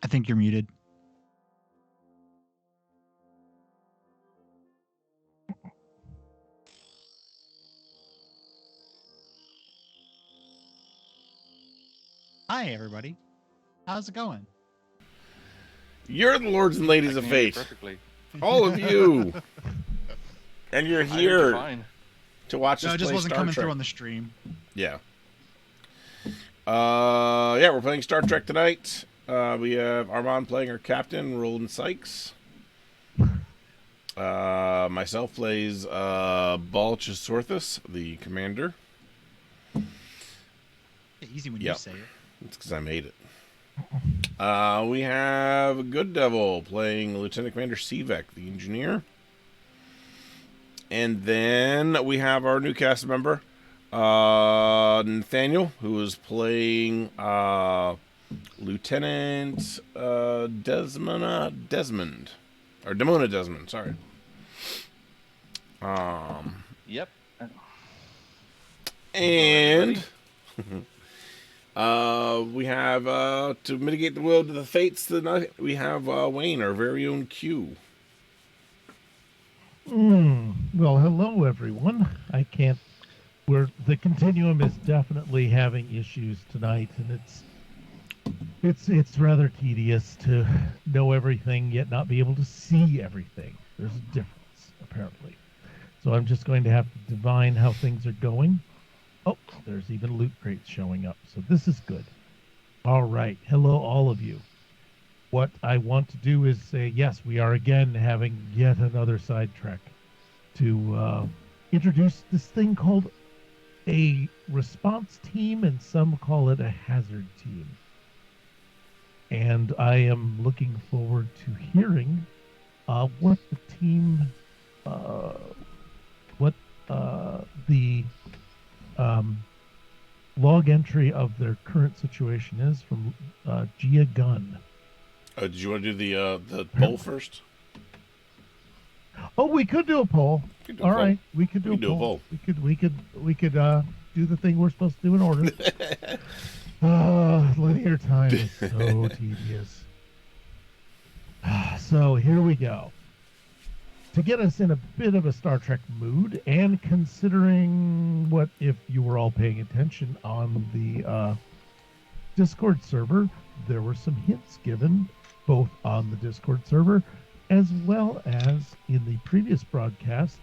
I think you're muted. Hi, everybody. How's it going? You're the lords and ladies of fate. All of you. And you're here to watch us No, it just play wasn't Star coming Trek. through on the stream. Yeah. Yeah, we're playing Star Trek tonight. We have Armand playing our captain, Roland Sykes. Myself plays Balchasorthus, the commander. Easy when you say it. It's because I made it. We have Good Devil playing Lieutenant Commander Sivek, the engineer. And then we have our new cast member, Nathaniel, who is playing Lieutenant Desmond. Or Demona Desmond, sorry. Yep. And we have, to mitigate the will of the fates tonight, we have Wayne, our very own Q. Well, hello, everyone. The continuum is definitely having issues tonight, and it's rather tedious to know everything yet not be able to see everything. There's a difference, apparently. So I'm just going to have to divine how things are going. Oh, there's even loot crates showing up, so this is good. All right. Hello, all of you. What I want to do is say, yes, we are again having yet another sidetrack to introduce this thing called a response team, and some call it a hazard team. And I am looking forward to hearing what the team, the log entry of their current situation is from Gia Gunn. Did you want to do the poll first? Oh, we could do a poll. All right, we could do a poll. We could do the thing we're supposed to do in order. Linear time is so tedious. So here we go. To get us in a bit of a Star Trek mood, and considering what if you were all paying attention on the Discord server, there were some hints given both on the Discord server as well as in the previous broadcast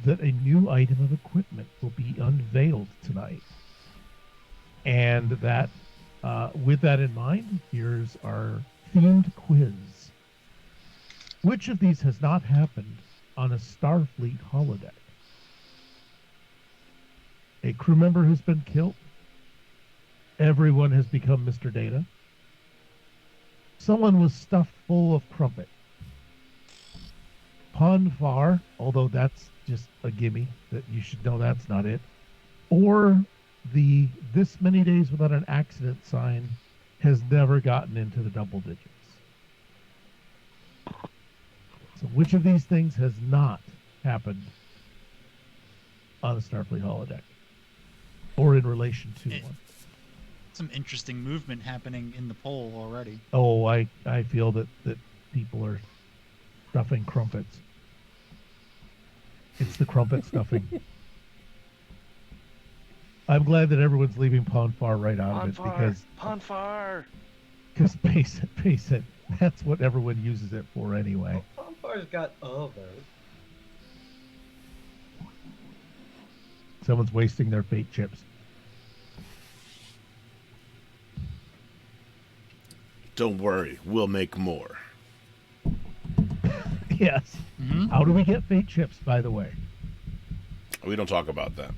that a new item of equipment will be unveiled tonight. And that, with that in mind, here's our themed quiz. Which of these has not happened on a Starfleet holodeck? A crew member has been killed. Everyone has become Mr. Data. Someone was stuffed full of crumpet. Pon farr, although that's just a gimme, that you should know that's not it. Or the this many days without an accident sign has never gotten into the double digits. So which of these things has not happened on a Starfleet holodeck? Or in relation to one? Some interesting movement happening in the poll already. Oh, I feel that people are stuffing crumpets. It's the crumpet stuffing. I'm glad that everyone's leaving Pon farr right out of it because Pon farr. Because face it, that's what everyone uses it for anyway. Pon farr's got other. Someone's wasting their fate chips. Don't worry, we'll make more. Yes. Mm-hmm. How do we get fate chips, by the way? We don't talk about that.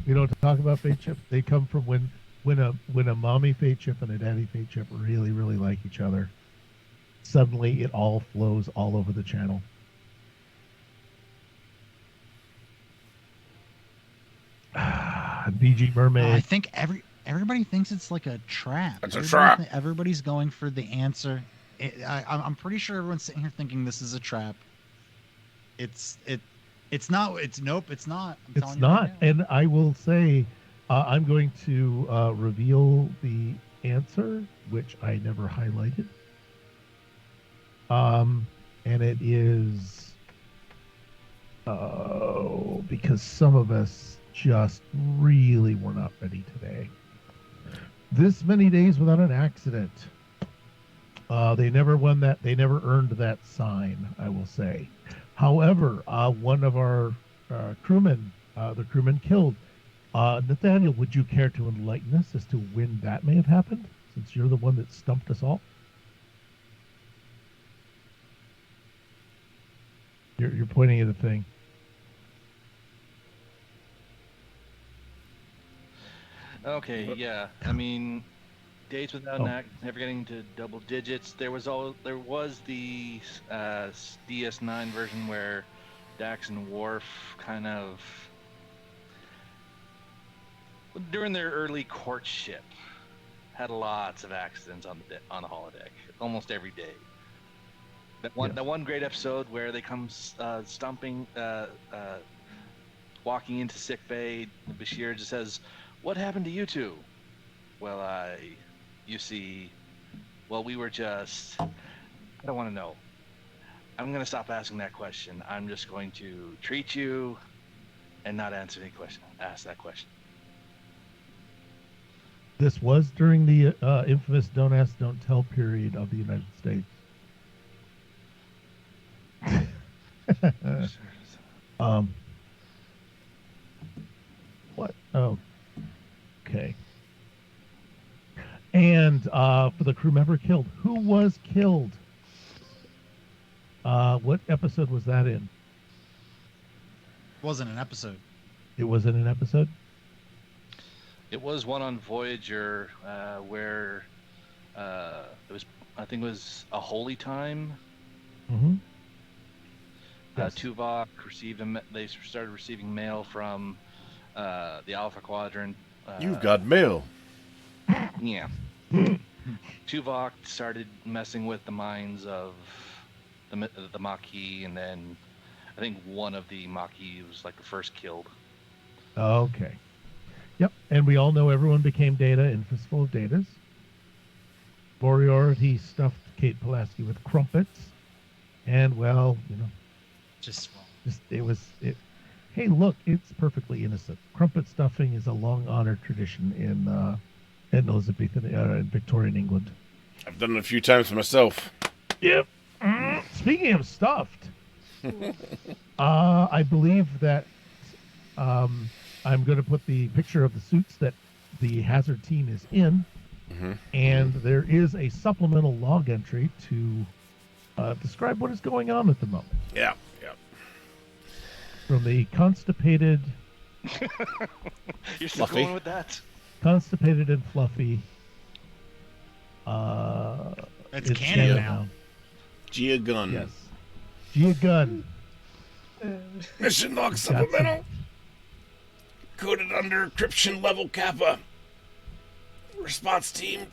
We don't talk about fate chips. They come from when a mommy fate chip and a daddy fate chip really, really like each other. Suddenly, it all flows all over the channel. BG Mermaid. I think everybody thinks it's like a trap. It's a trap. Everybody's going for the answer. I'm pretty sure everyone's sitting here thinking this is a trap. It's not. Nope. It's not. It's not. Right, and I will say, I'm going to reveal the answer, which I never highlighted. And it is because some of us just really were not ready today. This many days without an accident. They never won that. They never earned that sign, I will say. However, one of our crewmen, the crewman killed. Nathaniel, would you care to enlighten us as to when that may have happened, since you're the one that stumped us all? You're pointing at a thing. Okay, yeah. I mean, days without an act, never getting to double digits. There was the DS9 version where Dax and Worf kind of, during their early courtship, had lots of accidents on the holodeck, almost every day. That one great episode where they come stomping, walking into sickbay. Bashir just says, "What happened to you two?" Well, you see, we were just. I don't want to know. I'm gonna stop asking that question. I'm just going to treat you, and not answer any question. Ask that question. This was during the infamous "Don't Ask, Don't Tell" period of the United States. What? Oh, okay. And for the crew member killed, who was killed? What episode was that in? It wasn't an episode. It wasn't an episode? It was one on Voyager where it was, I think it was a holy time. Mm-hmm. Yes. Tuvok they started receiving mail from the Alpha Quadrant. You've got mail. Yeah. Tuvok started messing with the minds of the Maquis, and then I think one of the Maquis was like the first killed. Okay. Yep, and we all know everyone became Data in Fistful of Datas. Moriarty stuffed Kate Pulaski with crumpets, and Hey, look, it's perfectly innocent. Crumpet stuffing is a long-honored tradition in Elizabethan in Victorian England. I've done it a few times for myself. Yep. Speaking of stuffed, I believe that I'm going to put the picture of the suits that the Hazard team is in, and there is a supplemental log entry to describe what is going on at the moment. Yeah. From the constipated... You're still going with that? Constipated and fluffy. It's canon now. Gia Gun. Yes. Gia Gun. Mission log supplemental. Coded under encryption level Kappa. Response team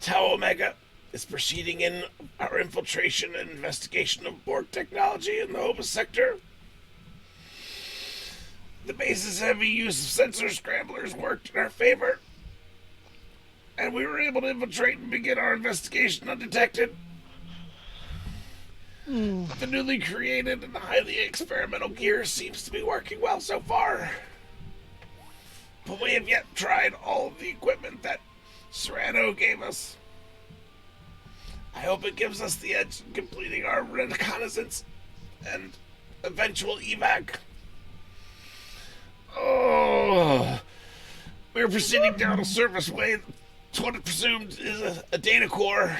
Tau Omega is proceeding in our infiltration and investigation of Borg technology in the Hova sector. The base's heavy use of sensor scramblers worked in our favor, and we were able to infiltrate and begin our investigation undetected. The newly created and highly experimental gear seems to be working well so far, but we have yet tried all of the equipment that Serrano gave us. I hope it gives us the edge in completing our reconnaissance and eventual evac. We're proceeding down a surface way to what is presumed is a data core.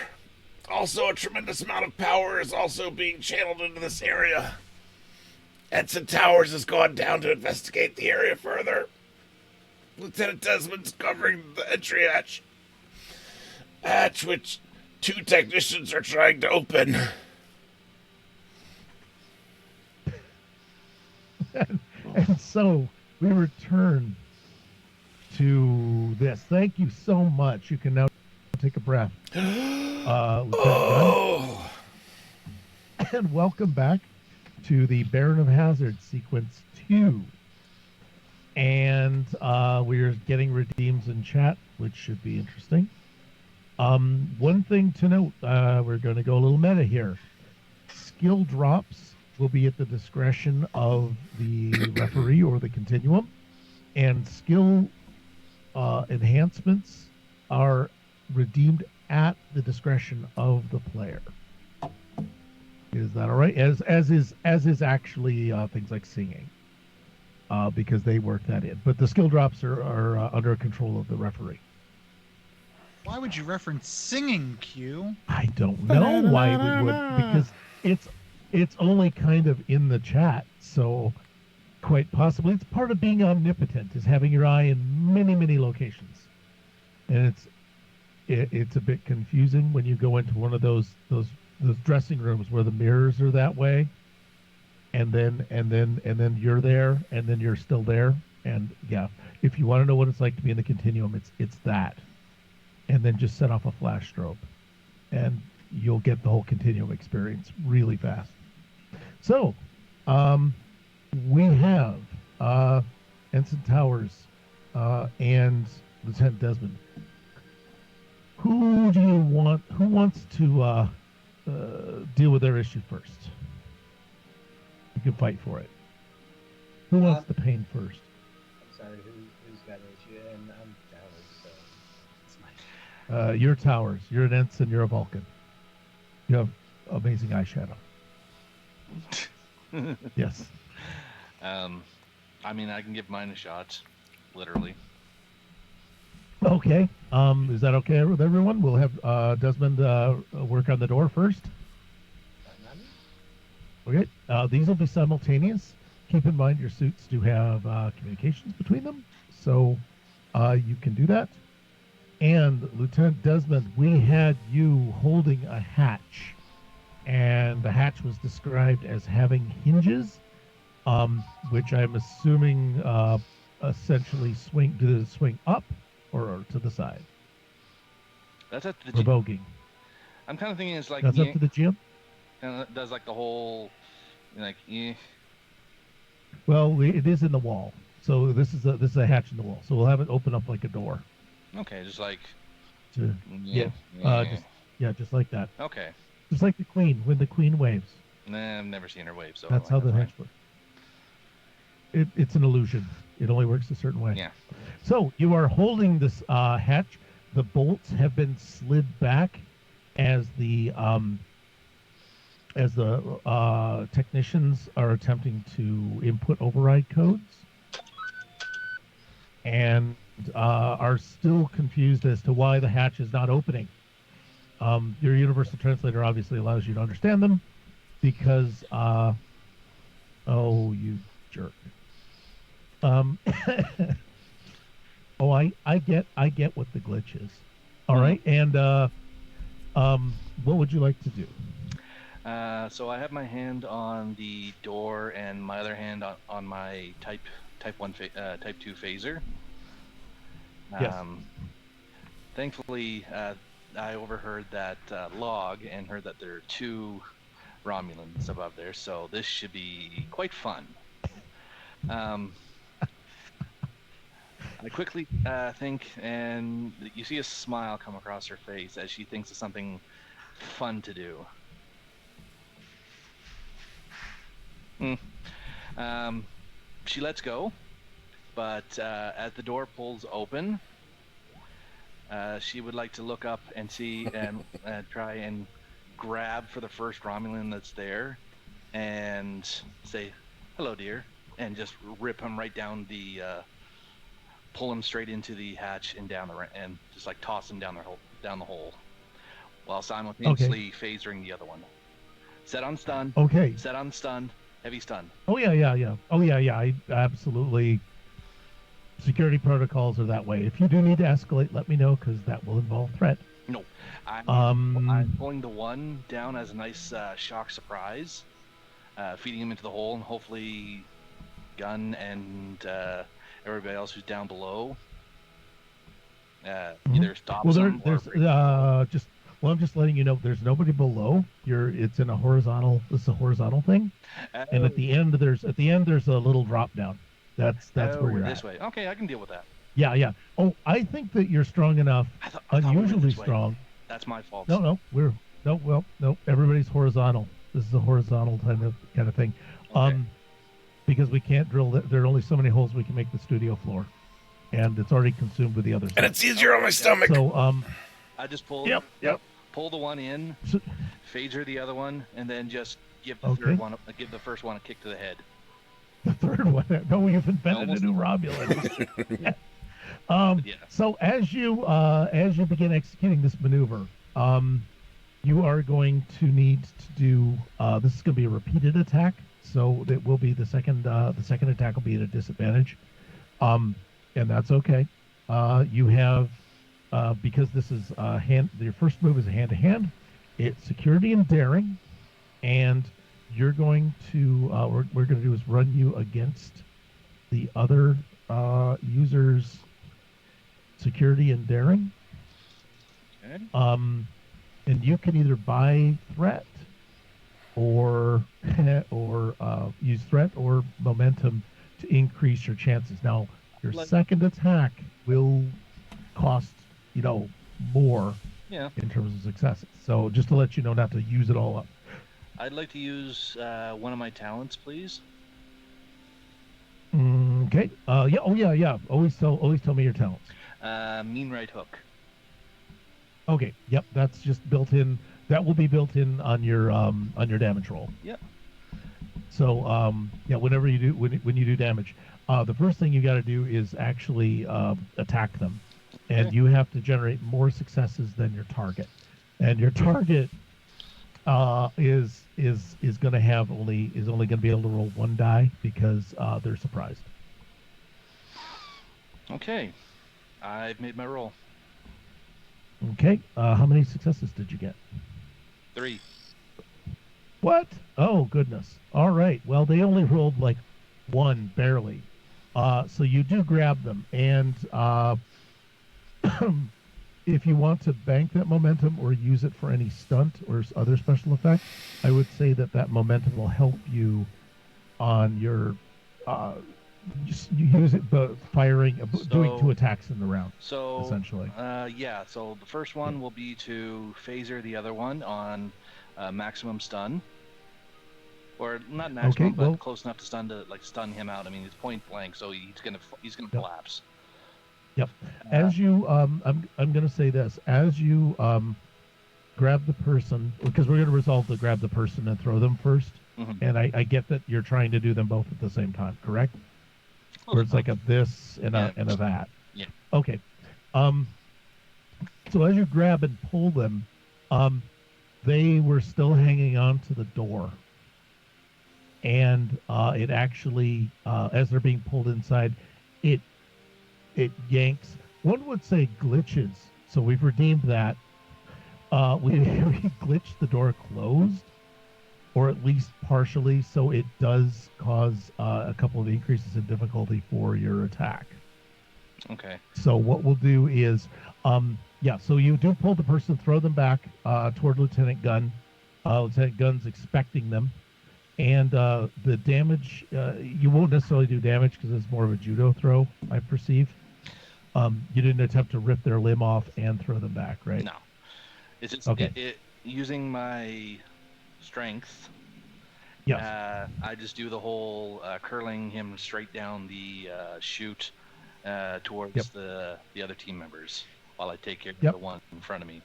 Also, a tremendous amount of power is also being channeled into this area. Edson Towers has gone down to investigate the area further. Lieutenant Desmond's covering the entry hatch which 2 technicians are trying to open. And so we return to this. Thank you so much. You can now take a breath. And welcome back to the Baron of Hazard sequence 2. And we're getting redeems in chat, which should be interesting. One thing to note, we're going to go a little meta here. Skill drops will be at the discretion of the referee or the continuum, and skill enhancements are redeemed at the discretion of the player. Is that all right? As is actually things like singing, because they work that in. But the skill drops are under control of the referee. Why would you reference singing, Q? I don't know why we would, because it's only kind of in the chat, so quite possibly it's part of being omnipotent, is having your eye in many locations, and it's a bit confusing when you go into one of those dressing rooms where the mirrors are that way, and then you're there, and then you're still there, and yeah, if you want to know what it's like to be in the continuum, it's that, and then just set off a flash strobe, and you'll get the whole continuum experience really fast. So, we have Ensign Towers and Lieutenant Desmond. Who wants to deal with their issue first? You can fight for it. Who wants the pain first? I'm sorry, who's got an issue? And I'm Towers, so it's my... You're Towers. You're an Ensign. You're a Vulcan. You have amazing eyeshadow. Yes. I mean, I can give mine a shot, literally. Okay. Is that okay with everyone? We'll have Desmond work on the door first. Okay. These will be simultaneous. Keep in mind your suits do have communications between them, so you can do that. And Lieutenant Desmond, we had you holding a hatch, and the hatch was described as having hinges, which I'm assuming essentially swing up or to the side. That's at the or bogeying. I'm kind of thinking it's like That's up to the gym. Kind of does like the whole, like. Well, it is in the wall, so this is a hatch in the wall. So we'll have it open up like a door. Okay, just like. Just like that. Okay. Just like the Queen when the Queen waves. Nah, I've never seen her wave, so. That's how the hatch works. It's an illusion. It only works a certain way. Yeah. So you are holding this hatch. The bolts have been slid back as the technicians are attempting to input override codes, and are still confused as to why the hatch is not opening. Your universal translator obviously allows you to understand them because, oh, you jerk. Oh, I get what the glitch is. All right, and what would you like to do? So I have my hand on the door and my other hand on my type 2 phaser. Yes. Thankfully, I overheard that log and heard that there are 2 Romulans above there, so this should be quite fun. I quickly think, and you see a smile come across her face as she thinks of something fun to do. She lets go, but as the door pulls open, she would like to look up and see and try and grab for the first Romulan that's there and say, "Hello, dear," and just rip him right down the, pull him straight into the hatch and down and just like toss him down the hole, while simultaneously phasering the other one. Set on stun. Okay. Set on stun. Heavy stun. Oh yeah. Oh yeah. I absolutely. Security protocols are that way. If you do need to escalate, let me know because that will involve threat. No, I'm pulling the one down as a nice shock surprise, feeding him into the hole, and hopefully Gun and everybody else who's down below either stops them or I'm just letting you know there's nobody below. It's in a horizontal. This is a horizontal thing, and at the end there's a little drop down. That's where you're this at. way. Okay, I can deal with that. Yeah. Oh, I think that you're strong enough, I thought we were unusually this way. strong, That's my fault. No, no. Everybody's horizontal. This is a horizontal kind of thing. Okay. Because we can't drill. There are only so many holes we can make the studio floor, and it's already consumed with the other And stuff. it's easier on my stomach. So I just pulled. Yep. Pull the one in, So, phaser the other one, and then just give the Okay. give the first one a kick to the head. the third one. No, we've invented Almost. a new Romulan. Yeah. So as you begin executing this maneuver, you are going to need to do. This is going to be a repeated attack, so it will be the second. The second attack will be at a disadvantage, and that's okay. You have because this is hand. Your first move is a hand-to-hand. It's security and daring, and you're going to. What we're going to do is run you against the other users. Security and daring. Okay. And you can either buy threat or use threat or momentum to increase your chances. Now, your second attack will cost more Yeah. in terms of successes. So just to let you know, not to use it all up. I'd like to use one of my talents, please. Okay. Yeah. Oh yeah. Always tell me your talents. Mean right hook. Okay. Yep. That's just built in. That will be built in on your damage roll. Yep. So yeah, whenever you do when you do damage, the first thing you got to do is actually attack them, and Okay. you have to generate more successes than your target, and your target is going to have only going to be able to roll one die because they're surprised. Okay. I've made my roll. Okay. How many successes did you get? 3. What? Oh, goodness. All right. Well, they only rolled like one, barely. So you do grab them. And if you want to bank that momentum or use it for any stunt or other special effect, I would say that momentum will help you on your. You use it both doing 2 attacks in the round. So essentially. Yeah. So the first one will be to phaser the other one on maximum stun, or not maximum, but close enough to stun him out. I mean, it's point blank, so he's gonna collapse. Yep. As you, I'm gonna say this. As you grab the person, because we're gonna resolve to grab the person and throw them first. Mm-hmm. And I get that you're trying to do them both at the same time, correct? Where it's like a this and a that. Yeah. Okay. So as you grab and pull them, they were still hanging on to the door, and it actually, as they're being pulled inside, it yanks. One would say glitches. So we've redeemed that. We glitched the door closed, or at least partially, so it does cause a couple of increases in difficulty for your attack. Okay. So what we'll do is, so you do pull the person, throw them back toward Lieutenant Gunn. Lieutenant Gunn's expecting them. And the damage, you won't necessarily do damage because it's more of a judo throw, I perceive. You didn't attempt to rip their limb off and throw them back, right? No. It's just okay. Using my strength. Yes. I just do the whole curling him straight down the chute towards the other team members while I take care of the one in front of me.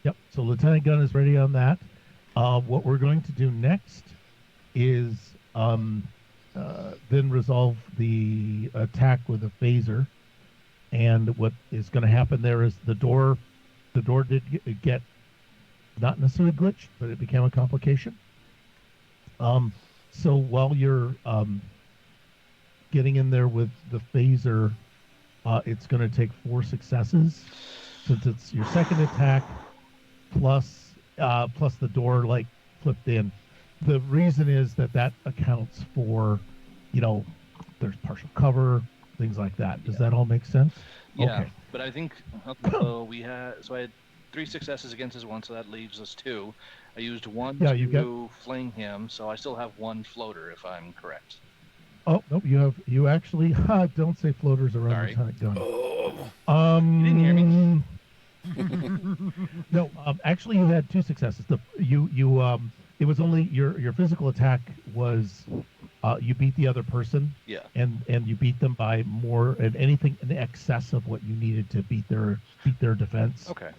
Yep. So Lieutenant Gunn is ready on that. What we're going to do next is then resolve the attack with a phaser. And what is going to happen there is the door did get not necessarily glitched, but it became a complication. So while you're getting in there with the phaser, it's going to take 4 successes, since it's your second attack plus the door like flipped in. The reason is that accounts for, there's partial cover, things like that. Does that all make sense? Yeah. Okay. But I think so I had 3 successes against his one, so that leaves us 2. I used 1 to fling him, so I still have 1 floater, if I'm correct. Oh nope, you actually don't say floaters around Lieutenant Gunn. Oh. You didn't hear me. No, actually, you had two successes. It was only your physical attack was, you beat the other person, Yeah. and you beat them by more, and anything in excess of what you needed to beat their defense, Okay.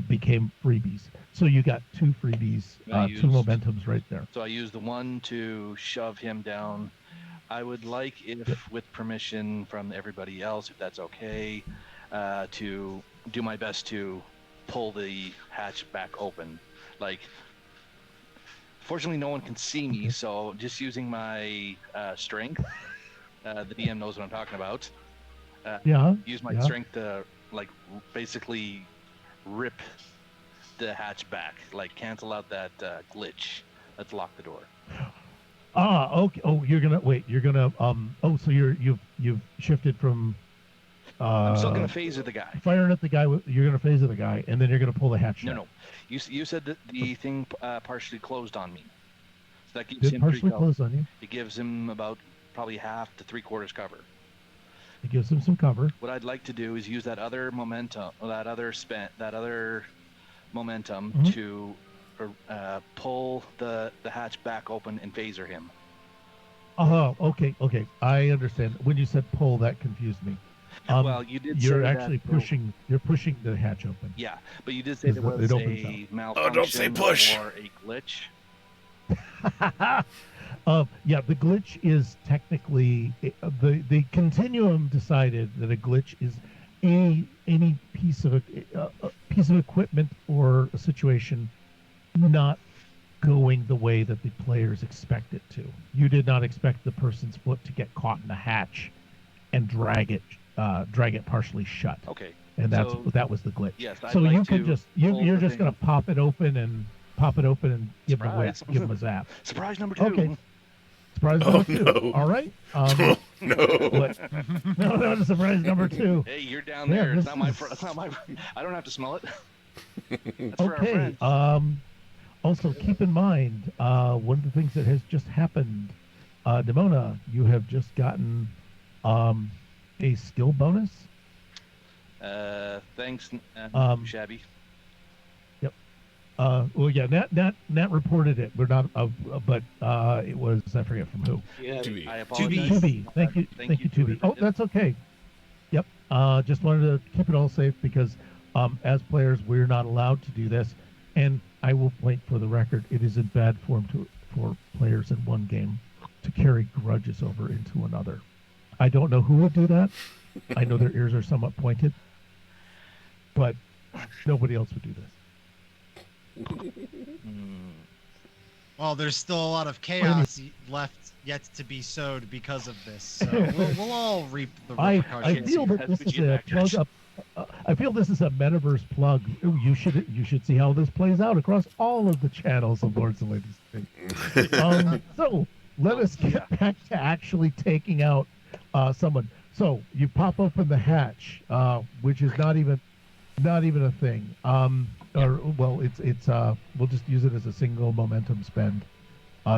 became freebies. So you got two freebies, I two used- momentums right there. So I used the one to shove him down. I would like, if with permission from everybody else, if that's okay, to do my best to pull the hatch back open. Like, fortunately, no one can see me, Okay. so just using my strength. The DM knows what I'm talking about. Yeah. Use my Yeah. strength to, like, basically rip the hatch back, like cancel out that glitch. Let's lock the door. Okay. Oh, you're gonna wait. You're gonna Oh, so you've shifted from I'm still gonna phaser the guy. firing at the guy. You're gonna phaser the guy, and then you're gonna pull the hatch No, shut. no. You said that the thing partially closed on me. So that gives Did him partially 3 cover. close on you. It gives him about probably half to 3/4 cover. It gives him some cover. What I'd like to do is use that other momentum, that other momentum Mhm. to pull the hatch back open and phaser him. Oh, okay. I understand. When you said pull, that confused me. Well, you did You're say actually that, pushing. You're pushing the hatch open. Yeah, but you did say there Because was it opens a up. malfunction don't say push. or a glitch. Yeah, the glitch is technically the continuum decided that a glitch is any piece of a piece of equipment or a situation not going the way that the players expect it to. You did not expect the person's foot to get caught in the hatch and drag it partially shut, Okay. and So- that was the glitch. Yes, I'd So like you can to just pull you're the just gonna thing. pop it open and give them a whip, Surprise. give them a zap. Surprise number 2. Okay. Surprise Oh, number two. no. All right. No. What? No, surprise number two. Hey, you're down Yeah, there. It's this not my. is- It's not my. I don't have to smell it. That's for our Okay. friends. Also, keep in mind, one of the things that has just happened, Demona, you have just gotten a skill bonus. Thanks, Shabby. Well, yeah, Nat reported it. We're not, but it was, I forget from who. Yeah. To be. I apologize. Tubi. Thank you, Tubi. Oh, that's okay. Yep. Just wanted to keep it all safe because, as players, we're not allowed to do this. And I will point for the record, it is in bad form for players in one game to carry grudges over into another. I don't know who would do that. I know their ears are somewhat pointed, but nobody else would do this. Well, there's still a lot of chaos left yet to be sowed because of this. So we'll all reap the I repercussions. feel that this is a plug up. I feel this is a metaverse plug. Ooh, you should see how this plays out across all of the channels of Lords and Ladies. So let us get back to actually taking out someone. So you pop open the hatch, which is not even a thing. Or well, it's we'll just use it as a single momentum spend,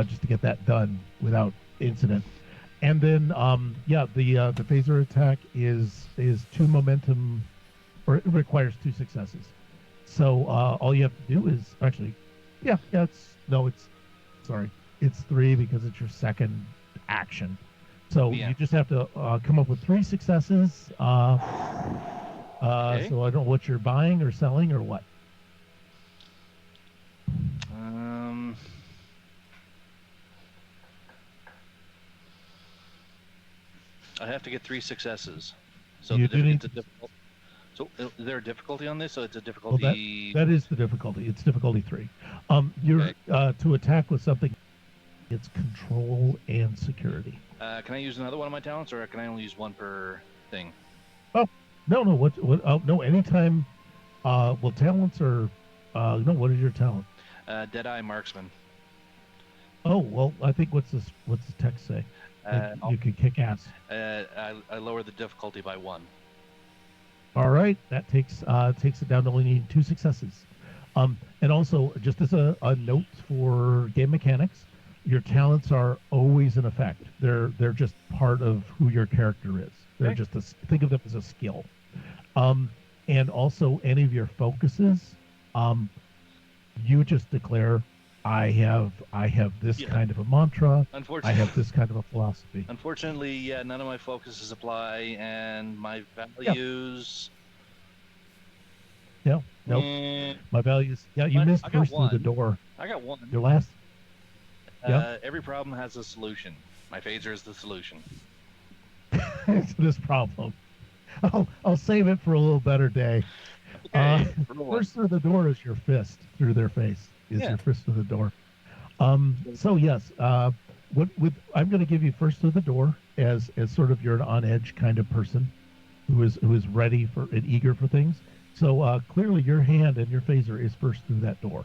just to get that done without incident. And then the phaser attack is 2 momentum, or it requires 2 successes. So all you have to do is actually, it's 3 because it's your second action. So Yeah. you just have to come up with 3 successes. Okay. So I don't know what you're buying or selling or what. I have to get 3 successes. So You the do need it's a difficult. So is there a difficulty on this? So it's a Well, difficulty. that is the difficulty. It's difficulty 3. You're to attack with something. It's control and security. Can I use another one of my talents, or can I only use one per thing? No. What? No. Anytime. Well, talents are. No. What is your talent? Deadeye Marksman. Oh well, I think what's the text say? You can kick ass. I lower the difficulty by 1. All right, that takes it down to only need 2 successes. And also, just as a note for game mechanics, your talents are always in effect. They're just part of who your character is. They're Okay. just think of them as a skill. and also any of your focuses, you just declare, I have this Yeah. kind of a mantra. I Unfortunately, have this kind of a philosophy. unfortunately, yeah, none of my focuses apply, and my values. Yeah. Nope. eh, My values. Yeah, you I missed got first through the one. door. I got one. Your last. Yeah. Every problem has a solution. My phaser is the solution. To this problem. I'll save it for a little better day. Uh, Okay, rolling. first through the door is your fist through their face. Is Yeah. your fist through the door. So yes, what with I'm going to give you first through the door as sort of you're an on edge kind of person who is ready for and eager for things. So clearly your hand and your phaser is first through that door.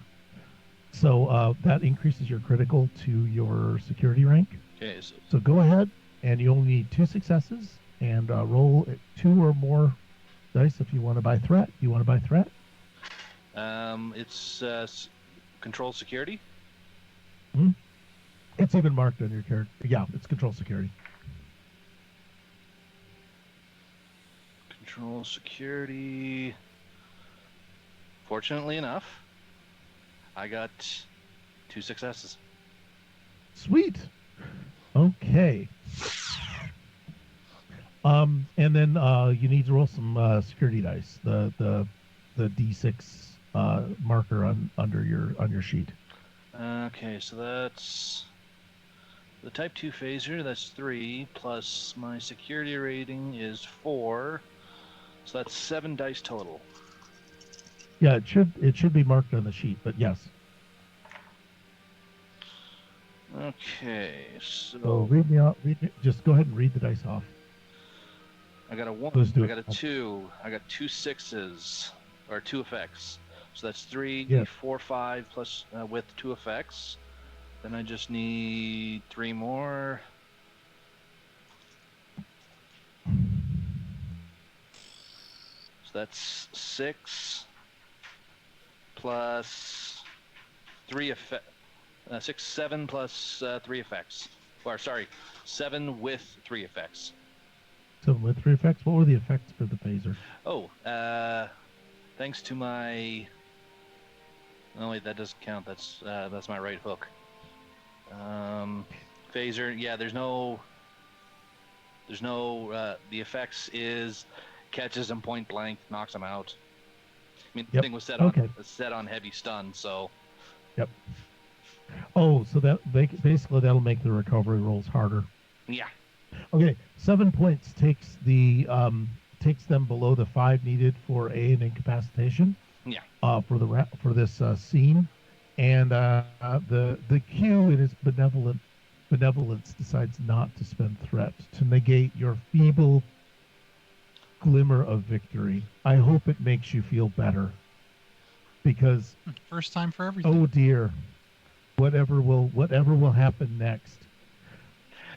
So that increases your critical to your security rank. Okay, So go ahead, and you only need 2 successes, and roll 2 or more dice if you want to buy threat. You want to buy threat? it's control security. It's even marked on your character. Yeah, it's control security. Control security. Fortunately enough, I got 2 successes. Sweet. Okay. And then you need to roll some security dice. The D6 marker on your sheet. Okay, so that's the Type 2 phaser. That's 3 plus my security rating is 4, so that's 7 dice total. Yeah, it should be marked on the sheet, but yes. Okay, So so read me out. Just go ahead and read the dice off. I got a 1. Let's do I it. got a 2. I got 2 6s, or 2 effects. So that's 3, Yeah. 4, 5 plus with 2 effects. Then I just need 3 more. So that's 6 plus 3 effects. 6, 7 plus 3 effects. Or sorry, 7 with 3 effects. 7 with 3 effects. What were the effects for the phaser? Oh, thanks to my. Oh wait, that doesn't count. That's my right hook. Phaser. Yeah, there's no. The effects is catches him point blank, knocks him out. I mean, the Yep. thing was Okay. set on heavy stun, so. Yep. Oh, so that basically that'll make the recovery rolls harder. Yeah. Okay, 7 points takes them below the 5 needed for an incapacitation. Yeah. For this scene, and the Q in his benevolence decides not to spend threat to negate your feeble glimmer of victory. I hope it makes you feel better, because First time for everything. oh dear, whatever will happen next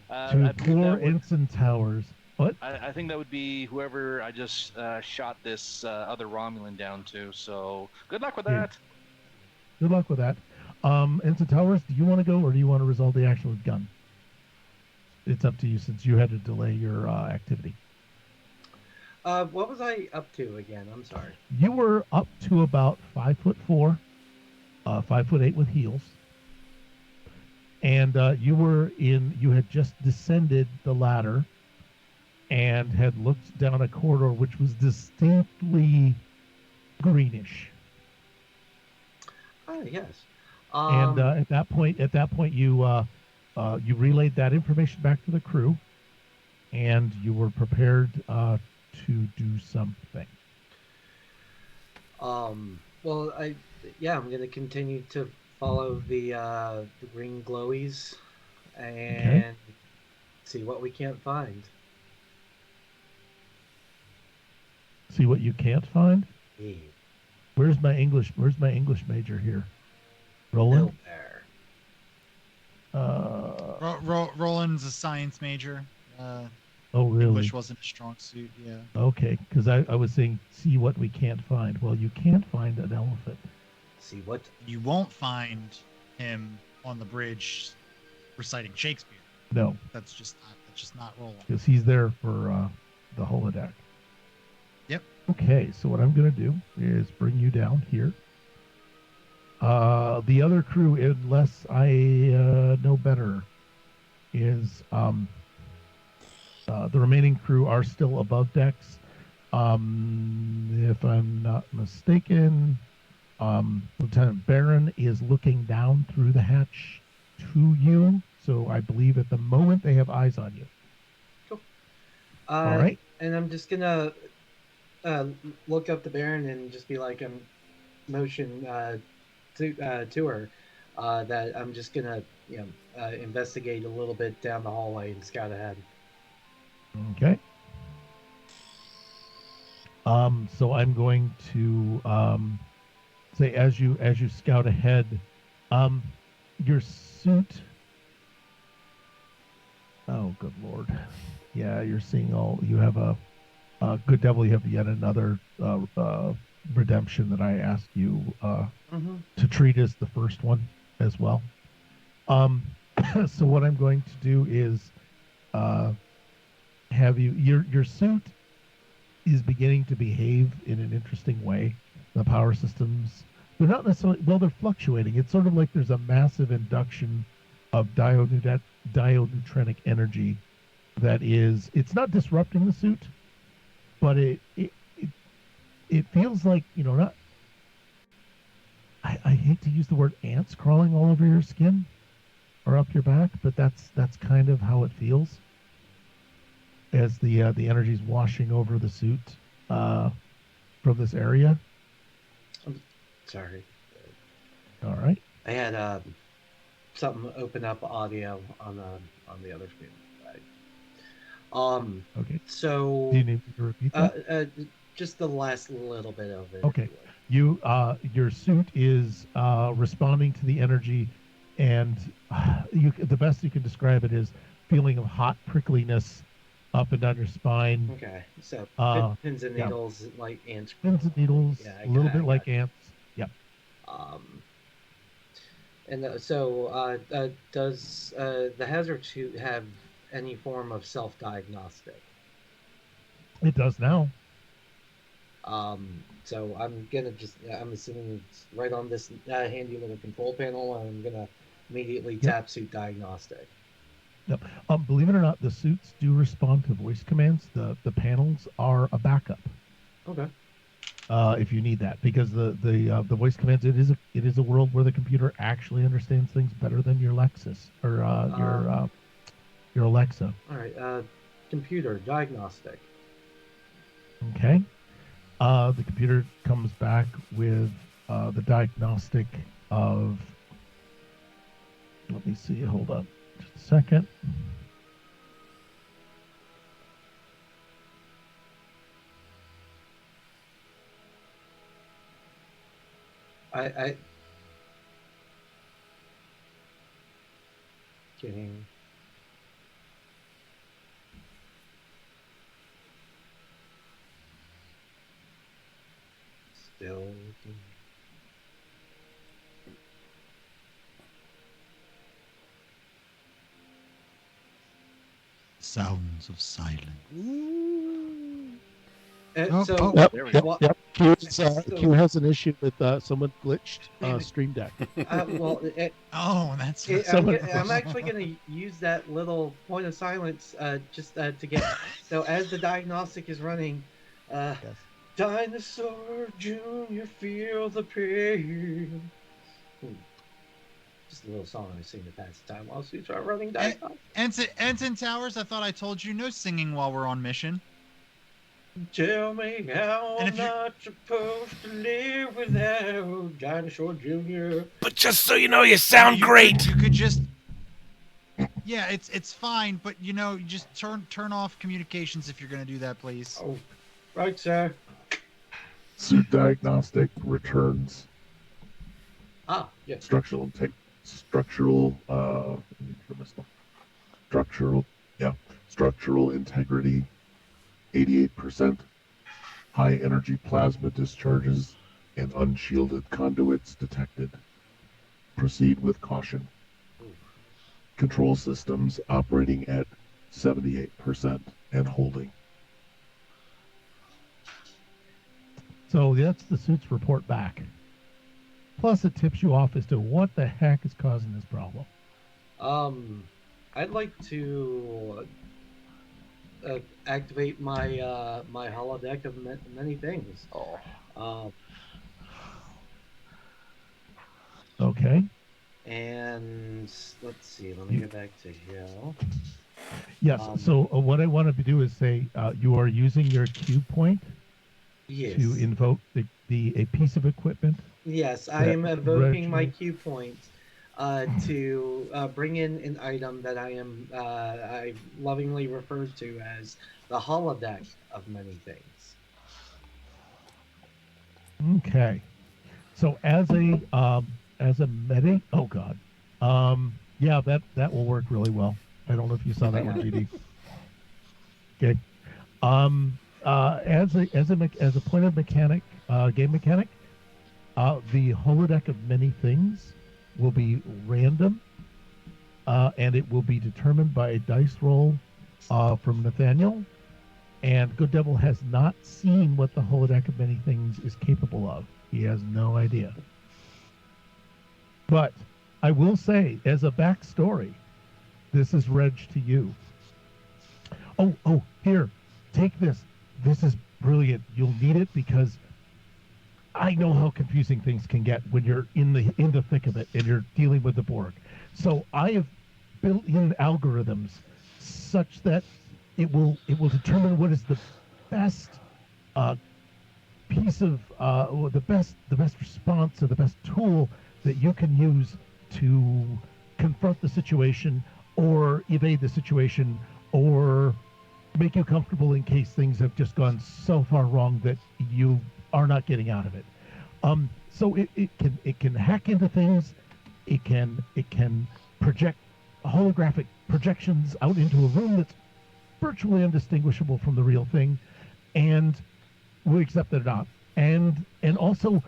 to I believe poor that would, Ensign Towers. What? I think that would be whoever I just shot this other Romulan down to. So good luck with Yeah. that. Good luck with that. Ensign Towers, do you want to go, or do you want to resolve the action with gun? It's up to you, since you had to delay your activity. What was I up to again? I'm sorry. You were up to about 5'4", 5'8" with heels, and you had just descended the ladder and had looked down a corridor which was distinctly greenish. Oh yes. And at that point, you relayed that information back to the crew, and you were prepared to do something. Well, I'm gonna continue to follow the green glowies and see what we can't find. See what you can't find. Yeah. Where's my English major here? Roland. There. Roland's a science major. Oh, really? English wasn't a strong suit. Yeah. Okay, because I was saying, see what we can't find. Well, you can't find an elephant. See what? You won't find him on the bridge reciting Shakespeare. No, That's just not Roland. because he's there for the holodeck. Yep. Okay, so what I'm going to do is bring you down here. The other crew, unless I know better, is the remaining crew are still above decks. If I'm not mistaken, Lieutenant Barron is looking down through the hatch to you. So I believe at the moment they have eyes on you. Cool. All right. And I'm just gonna look up the Baron and just be like, motion to her that I'm just gonna investigate a little bit down the hallway and scout ahead. Okay. So I'm going to say as you scout ahead, your suit. Oh, good lord! Yeah, you're seeing all. You have a good devil. You have yet another redemption that I asked you to treat as the first one as well. So what I'm going to do is have your suit is beginning to behave in an interesting way. The power systems, they're not necessarily, well, they're fluctuating. It's sort of like there's a massive induction of dioneutronic energy that is, it's not disrupting the suit, but it feels like, not, I hate to use the word ants crawling all over your skin or up your back, but that's kind of how it feels as the energy's washing over the suit from this area. I'm sorry. All right. I had something open up audio on the other screen. Okay. So Do you need me to repeat that? just the last little bit of it. Okay. Your suit is responding to the energy, and the best you can describe it is feeling of hot prickliness up and down your spine. Okay, so pins and yeah. needles like ants. Pins and needles, Yeah, a little bit like ants. Yep. And does the hazard suit have any form of self-diagnostic? It does now. So I'm assuming it's right on this handy little control panel, and I'm gonna immediately tap suit diagnostic. Yep. Believe it or not, the suits do respond to voice commands. The panels are a backup. Okay. If you need that, because the voice commands, it is a world where the computer actually understands things better than your Lexus or your Alexa. All right. Computer diagnostic. Okay. The computer comes back with the diagnostic of. Let me see. Hold on, just a second. I kidding. Still looking. Sounds of silence. There we go. Yep. Q has an issue with someone glitched Stream Deck. I'm actually going to use that little point of silence just to get. So as the diagnostic is running, yes. Dinosaur Junior, feel the pain. Just a little song I sing to pass the time while suits are running diagnostic. Ensign Towers, I thought I told you no singing while we're on mission. Tell me how I'm not supposed to live without Dinosaur Jr. But just so you know, you sound great. You could just... Yeah, it's fine, but you just turn off communications if you're going to do that, please. Oh, right, sir. Suit diagnostic returns. Yes. Structural integrity 88%, high energy plasma discharges and unshielded conduits detected. Proceed with caution. Control systems operating at 78% and holding. So that's the suit's report back. Plus, it tips you off as to what the heck is causing this problem. I'd like to activate my holodeck of many things. Oh. Uh, Okay. and let's see. Let me get back to Hill. Yes. So what I want to do is say you are using your cue point Yes. to invoke a piece of equipment. Yes, I am evoking my cue point to bring in an item that I lovingly referred to as the holodeck of many things. Okay. So as a medic, oh god, yeah, that will work really well. I don't know if you saw that one, GD. Okay. As a point of mechanic, game mechanic, the holodeck of many things will be random, and it will be determined by a dice roll from Nathaniel. And Good Devil has not seen what the holodeck of many things is capable of. He has no idea. But I will say, as a backstory, this is Reg to you. Oh, here, take this. This is brilliant. You'll need it because I know how confusing things can get when you're in the thick of it and you're dealing with the Borg. So I have built in algorithms such that it will determine what is the best piece of the best response or the best tool that you can use to confront the situation or evade the situation or make you comfortable in case things have just gone so far wrong that you are not getting out of it. So it can hack into things. It can project holographic projections out into a room that's virtually undistinguishable from the real thing, and we accept it or not. And also,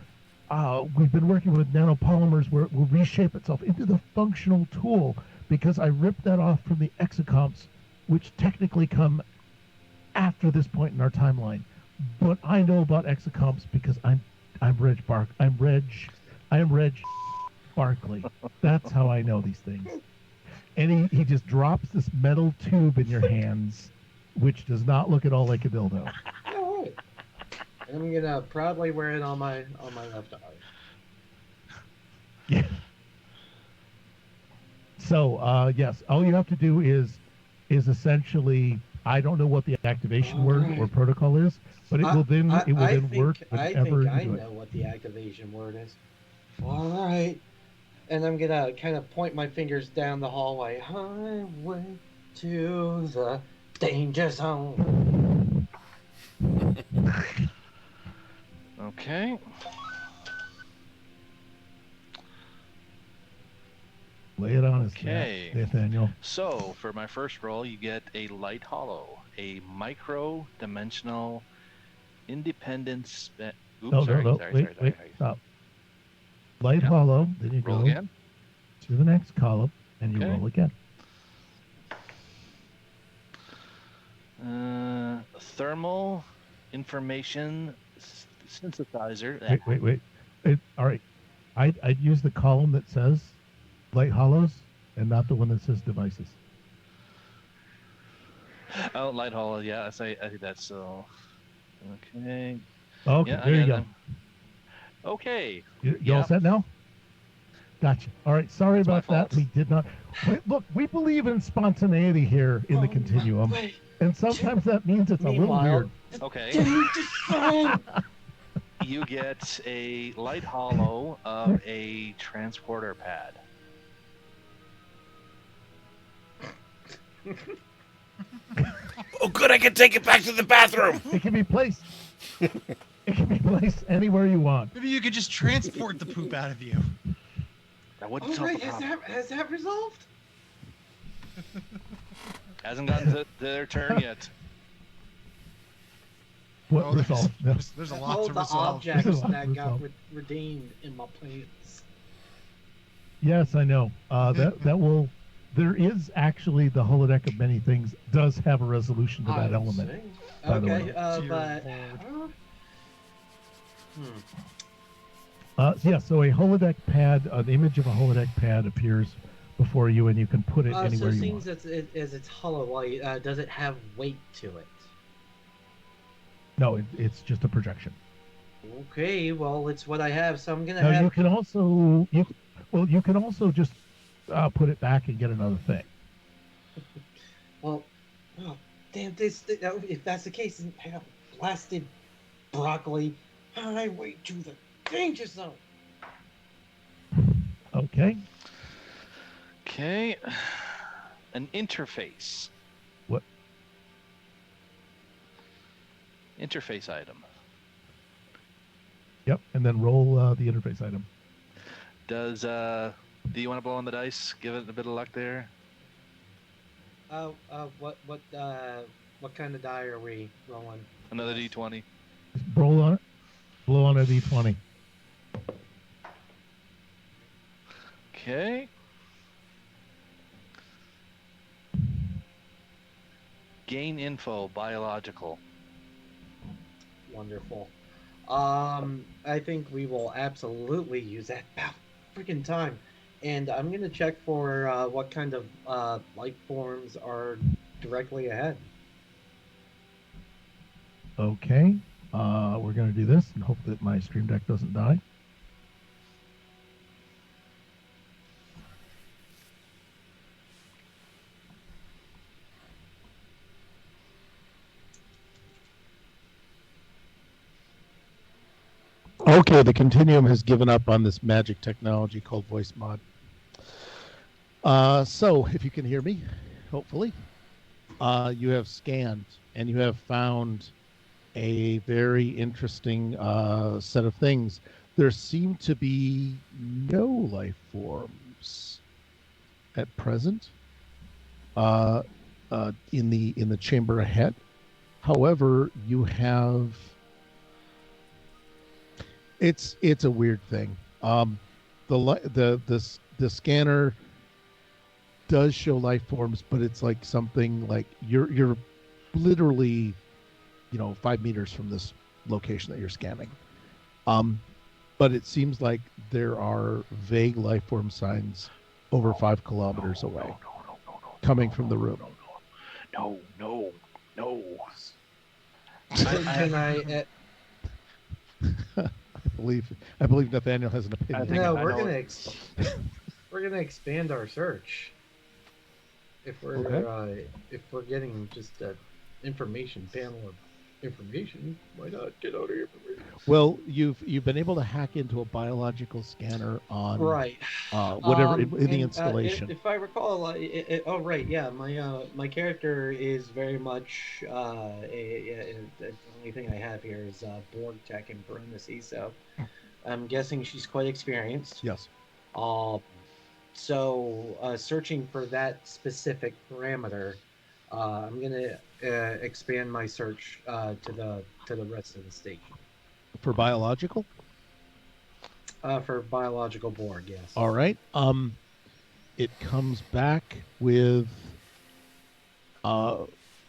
we've been working with nanopolymers where it will reshape itself into the functional tool because I ripped that off from the exocomps, which technically come after this point in our timeline. But I know about exocomps because I am Reg Barkley. That's how I know these things. And he just drops this metal tube in your hands, which does not look at all like a dildo. All right. And I'm gonna proudly wear it on my left arm. Yeah. So yes, all you have to do is essentially, I don't know what the activation word or protocol is, but it will then work whenever I you do know it. what the activation word is. All right. And I'm gonna kind of point my fingers down the hallway. Highway to the danger zone. Okay. Lay it on us, Okay. Nathaniel. So for my first roll, you get a light hollow, a micro-dimensional independence. Oops, No, sorry. Wait, stop. Light hollow, then you Roll go again. to the next column, and you Okay. roll again. Thermal information synthesizer. Wait. All right. I'd use the column that says light hollows and not the one that says devices. Oh, light hollow. Yeah, I think that's so. Okay. Okay, Yeah, there you go. them. Okay. You all set now? Gotcha. All right. Sorry That's my about that. fault. We did not. Look, we believe in spontaneity here in the continuum, Wait. and sometimes that means it's a little weird. Okay. Danger zone. You get a light hollow of a transporter pad. Oh, good, I can take it back to the bathroom. It can be placed. It can be placed anywhere you want. Maybe you could just transport the poop out of you. That wouldn't All solve right, the problem. has that resolved? Hasn't gotten to their turn yet. What Oh, resolve? No. There's a All lot to the resolve. objects There's a lot that to got resolve. redeemed in my plans. Yes, I know. That will. There is actually the holodeck of many things does have a resolution to that element. See. by the Okay, way. To your but forward. So a holodeck pad, an image of a holodeck pad appears before you, and you can put it So anywhere you seems want. as it's hollow light, does it have weight to it? No, it's just a projection. Okay, well, it's what I have, so I'm gonna Now have. you can also you can also just put it back and get another thing. Well, oh, damn this! If that's the case, then I got blasted broccoli. How did I wait to the danger zone? Okay. Okay. An interface. What? Interface item. Yep. And then roll the interface item. Do you want to blow on the dice? Give it a bit of luck there. What kind of die are we rolling? Another D20. Just roll on it. Blow on a d20. Okay. Gain info, biological. Wonderful. I think we will absolutely use that about freaking time. And I'm gonna check for what kind of life forms are directly ahead. Okay. We're going to do this and hope that my stream deck doesn't die. Okay, the Continuum has given up on this magic technology called voice mod. So, if you can hear me, hopefully, you have scanned and you have found a very interesting set of things. There seem to be no life forms at present in the chamber ahead. However, you have. It's a weird thing. The scanner does show life forms, but it's like something like you're literally, 5 meters from this location that you're scanning. But it seems like there are vague life form signs over 5 kilometers away, coming from the room. No. Can I? I believe Nathaniel has an opinion. No, we're gonna expand our search. If we're getting just an information panel of information, why not get out of here? Well, you've been able to hack into a biological scanner on right whatever in the installation. If I recall, my character is very much the only thing I have here is Borg tech in parentheses, so I'm guessing she's quite experienced. Yes. So searching for that specific parameter, I'm gonna expand my search to the rest of the station. For biological? For biological Borg, yes. All right. It comes back with.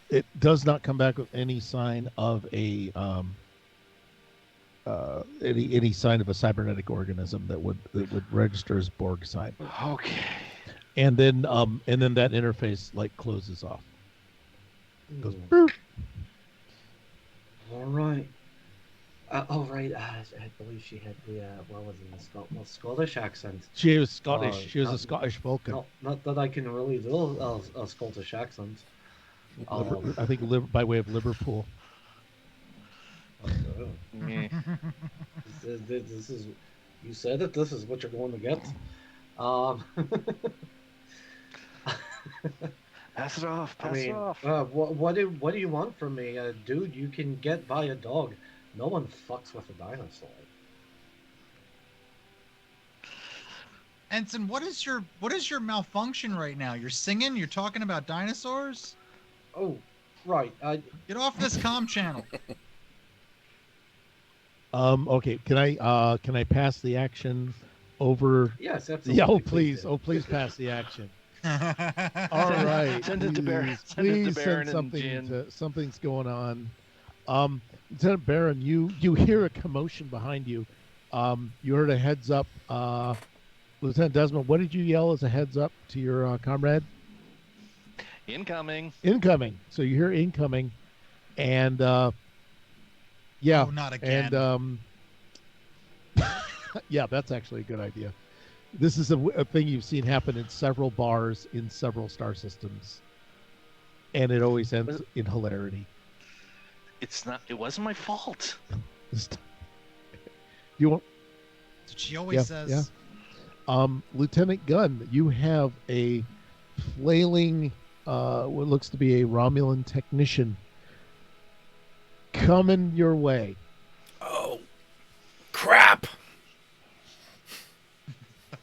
It does not come back with any sign of a any sign of a cybernetic organism that would register as Borg sign. Okay. And then that interface closes off. Goes. All right. Right. I believe she had the what was it? The Scottish accent. She was Scottish. She was a Scottish Vulcan. Not that I can really do a Scottish accent. I think by way of Liverpool. This is. You said it. This is what you're going to get. Pass it off. It off. What do you want from me, dude? You can get by a dog. No one fucks with a dinosaur. Ensign, what is your malfunction right now? You're singing. You're talking about dinosaurs. Oh, right. Get off this comm channel. Okay. Can I pass the action over? Yes, absolutely. Yeah. Please pass the action. All right. Send it to Baron. Please send something. Something's going on. Lieutenant Baron, you hear a commotion behind you. You heard a heads up. Lieutenant Desmond, what did you yell as a heads up to your comrade? Incoming. Incoming. So you hear incoming, and yeah, Oh, not again. and yeah, that's actually a good idea. This is a thing you've seen happen in several bars in several star systems, and it always ends in hilarity. It's not. It wasn't my fault. You want? That's what she always says. Yeah. Lieutenant Gunn, you have a flailing, what looks to be a Romulan technician coming your way. Oh, crap!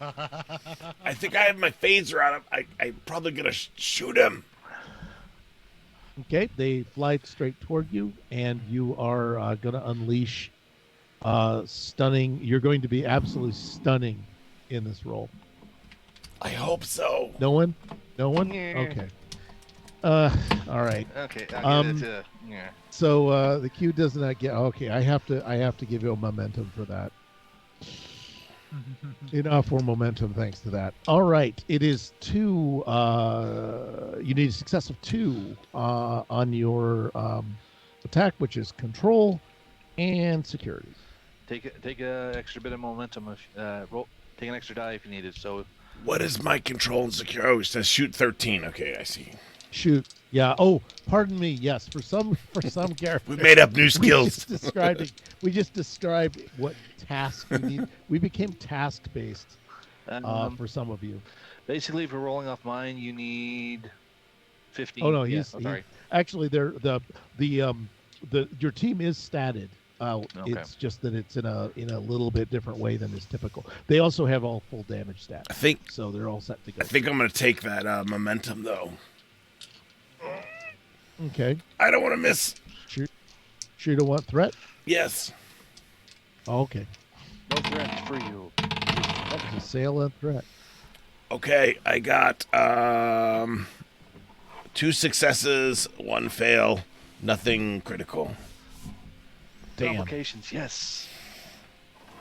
I think I have my phaser on him. I'm probably gonna shoot him. Okay, they fly straight toward you, and you are going to unleash stunning. You're going to be absolutely stunning in this roll. I hope so. No one? No one? Yeah. Okay. All right. Okay, I'll give it to. Yeah. So the Q does not get. Okay, I have to give you a momentum for that. Enough for momentum, thanks to that. All right, it is 2. You need a success of 2 on your attack, which is control and security. Take a extra bit of momentum if roll. Take an extra die if you need it. So What is my control and secure? Oh, it says shoot 13. Okay, I see. Shoot. Yeah. Oh, pardon me. Yes, for some characters. We made up new skills. We just described what task we need. We became task based for some of you. basically, if you're rolling off mine, you need 15. Oh no, yeah, sorry. Actually, your team is statted. Okay. It's just that it's in a little bit different way than is typical. They also have all full damage stats. I think so. They're all set to go. I think I'm gonna take that momentum though. Okay. I don't want to miss. Sure, you don't want threat? Yes. Oh, okay. No threats for you. That was a sail on threat. Okay, I got 2 successes, 1 fail, nothing critical. Damn. Complications, yes.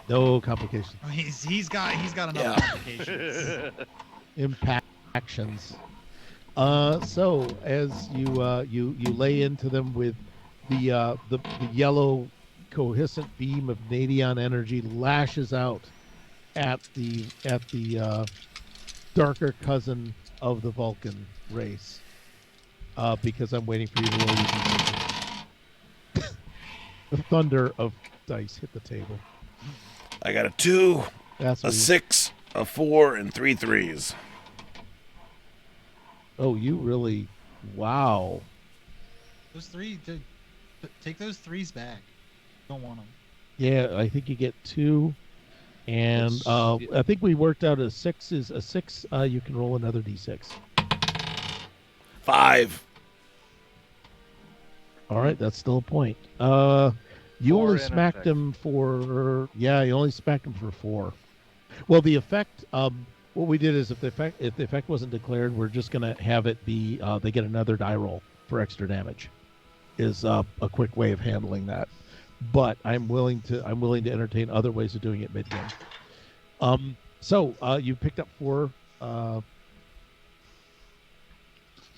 No complications. Oh, he's got enough Yeah. complications. Impactions. So as you lay into them with the yellow cohesive beam of Nadion energy lashes out at the darker cousin of the Vulcan race. Because I'm waiting for you to roll. The thunder of dice hit the table. I got a 2, That's a what 6, a 4, and 3 threes. Oh, you really? Wow. Those 3, take those 3s back. Don't want them. Yeah, I think you get 2, and I think we worked out a 6 is a 6. You can roll another d6. 5. All right, that's still a point. You 4 only and smacked effect. him for you only smacked him for 4. Well, the effect. What we did is if the effect wasn't declared, we're just gonna have it be they get another die roll for extra damage. Is a quick way of handling that. But I'm willing to entertain other ways of doing it mid-game. So you picked up 4.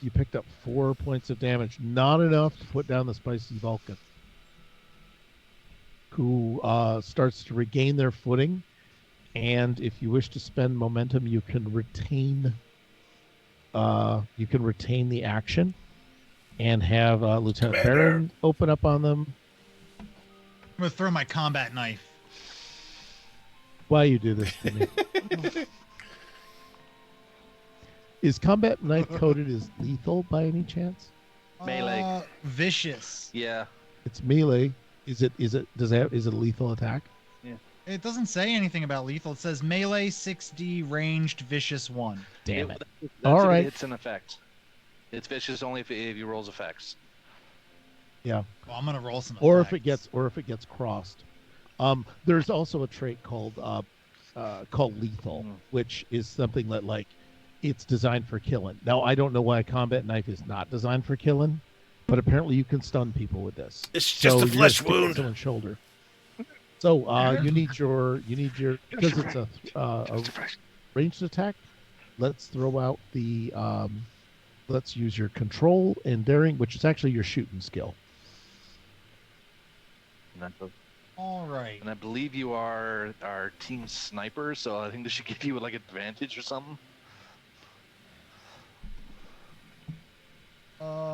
You picked up 4 points of damage. Not enough to put down the spicy Vulcan, who starts to regain their footing. And if you wish to spend momentum, you can retain. You can retain the action, and have Lieutenant Baron open up on them. I'm gonna throw my combat knife. Why you do this to me? Is combat knife coded as lethal by any chance? Melee. Vicious. Yeah. It's melee. Is it a lethal attack? It doesn't say anything about lethal. It says melee 6D ranged vicious 1. Damn it. That's All if right. It's an effect. It's vicious only if he rolls effects. Yeah. Well, I'm gonna roll some. Or if effects. it gets crossed. There's also a trait called lethal, which is something that it's designed for killing. Now I don't know why a combat knife is not designed for killing, but apparently you can stun people with this. It's So just a you're gonna flesh stick it in wound. someone's shoulder. So you need your because it's a ranged attack. Let's throw out the let's use your control and daring, which is actually your shooting skill. All right. And I believe you are our team sniper, so I think this should give you like advantage or something.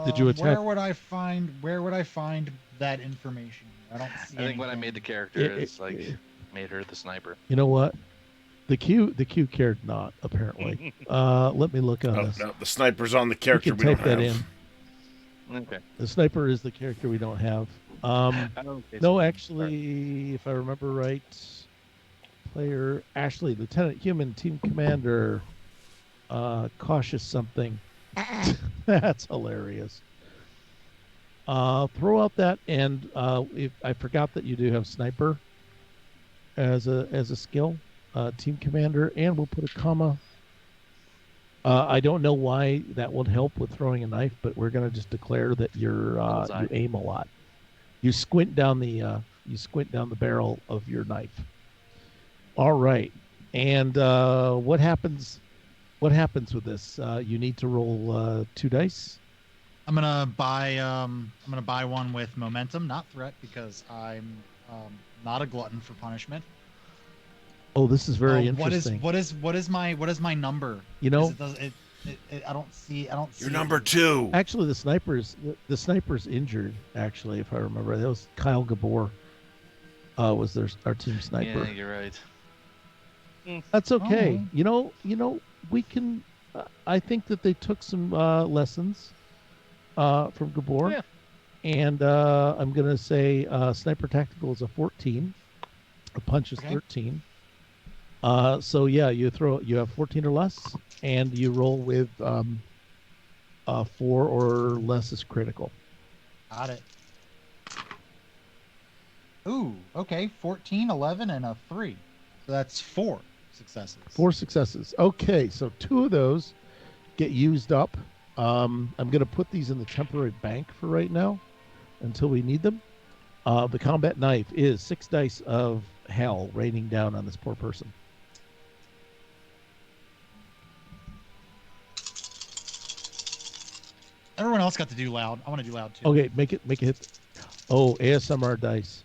Did you attack- Where would I find that information? I don't see. I think when I made the character, it's like made her the sniper. You know what? The Q cared not apparently. Let me look on Oh, this. no, the sniper's on the We character can we don't type that have. in. Okay. The sniper is the character we don't have. No, actually, if I remember right, player Ashley, Lieutenant Human, Team Commander, cautious something. That's hilarious. Throw out that, and if I forgot that you do have sniper as a skill, Team Commander, and we'll put a comma. I don't know why that would help with throwing a knife, but we're gonna just declare that you aim a lot. You squint down the barrel of your knife. All right, and what happens? What happens with this? You need to roll 2 dice. I'm gonna buy one with momentum, not threat, because I'm not a glutton for punishment. Oh, this is very interesting. What is my number? You know, I don't see. You're number 2. Actually, the sniper's injured. Actually, if I remember, that was Kyle Gabor. Was our team sniper? Yeah, you're right. That's okay. Oh. You know, we can. I think that they took some lessons from Gabor. Yeah. And I'm gonna say sniper tactical is a 14. A punch is 13. So yeah, you have 14 or less, and you roll with 4 or less is critical. Got it. Ooh, okay, 14, 11, and a 3. So that's 4 successes. 4 successes. Okay, so 2 of those get used up. I'm going to put these in the temporary bank for right now until we need them. The combat knife is 6 dice of hell raining down on this poor person. Everyone else got to do loud. I want to do loud too. Okay, make it hit. Oh, ASMR dice.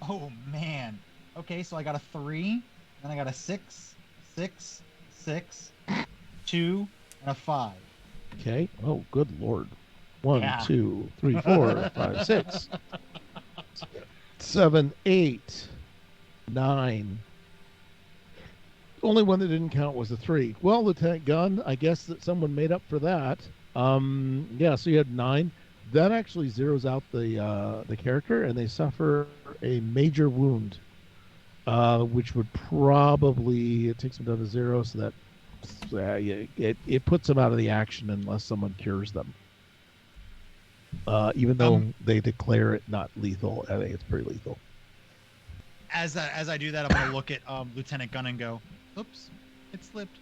Oh man. Okay, so I got a 3, then I got a 6, 6, 6, 2, and a 5. Okay. Oh, good lord. 1, Yeah. 2, 3, 4, 5, 6, 7, 8, 9. Only one that didn't count was a 3. Well, Lieutenant Gunn, I guess that someone made up for that. Yeah, so you had 9. That actually zeroes out the character, and they suffer a major wound, which would probably it takes them down to 0, so that it puts them out of the action unless someone cures them. Even though they declare it not lethal, I think it's pretty lethal. As I do that, I'm gonna look at Lieutenant Gunn and go, "Oops, it slipped."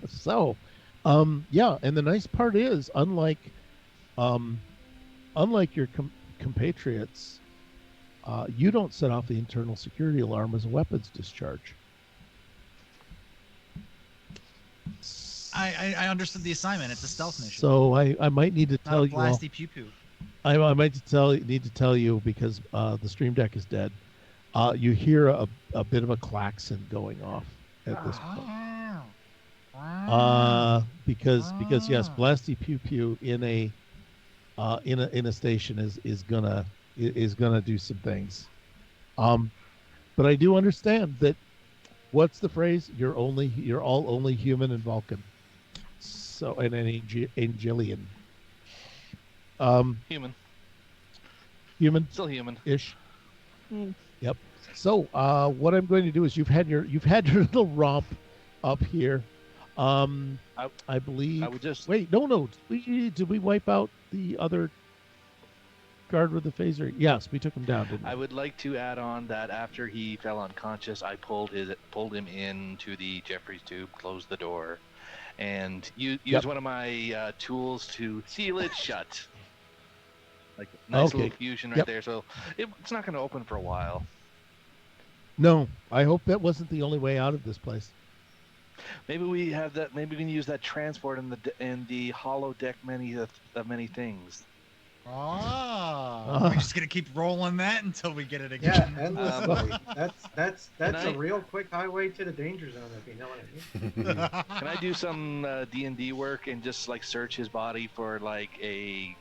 So, yeah, and the nice part is, unlike your compatriots, you don't set off the internal security alarm as a weapons discharge. I understood the assignment. It's a stealth mission. So I might need to Not tell a you all. blasty pew pew. I might need to tell you because the stream deck is dead. You hear a bit of a klaxon going off at this point. Because yes, blasty pew pew in a station is gonna do some things. But I do understand that. What's the phrase? You're all only human in Vulcan. So and an Angelian. Human. Still human. Ish. Yep. So what I'm going to do is you've had your little romp up here. I believe. I would just wait. No. Did we wipe out the other guard with the phaser? Yes, we took him down, didn't we? I would like to add on that after he fell unconscious, I pulled him into the Jeffries tube, closed the door, and use Yep. one of my tools to seal it shut. Like nice Okay. little fusion right Yep. there. So it's not going to open for a while. No, I hope that wasn't the only way out of this place. Maybe we have that. Maybe we can use that transport in the hollow deck of many things. Oh, we're just gonna keep rolling that until we get it Yeah, again. endlessly. That's Can a I- real quick highway to the danger zone, if you know what I mean. Can I do some D&D work and just like search his body for like a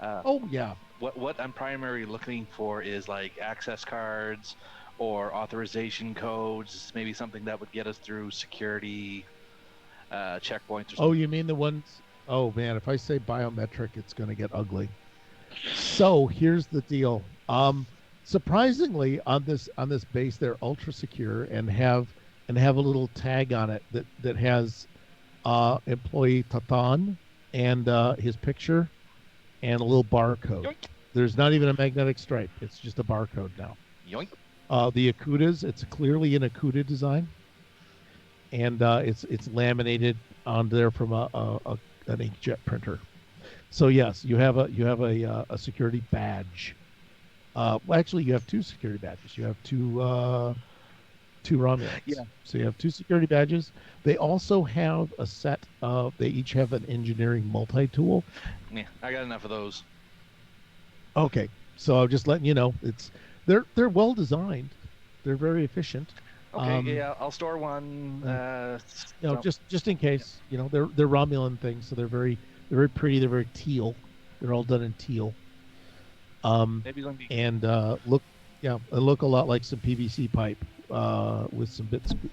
Oh yeah. what I'm primarily looking for is like access cards or authorization codes, maybe something that would get us through security checkpoints or Oh, you mean the ones? Oh man, if I say biometric, it's going to get ugly. So here's the deal. Surprisingly, on this base, they're ultra secure and have a little tag on it that has employee Tatan and his picture and a little barcode. Yoink. There's not even a magnetic stripe. It's just a barcode now. yoink. The Akutas, it's clearly an Akuta design, and it's laminated on there from an inkjet printer. So yes, you have a security badge. Well, actually, you have two security badges. You have two Romulans. Yeah. So you have two security badges. They also have a set of. They each have an engineering multi-tool. Yeah, I got enough of those. Okay, so I'm just letting you know they're well designed. They're very efficient. Okay, yeah, I'll store one. Just in case. You know, they're Romulan things, so they're very pretty. They're very teal. They're all done in teal. Maybe going to be. And look a lot like some PVC pipe with some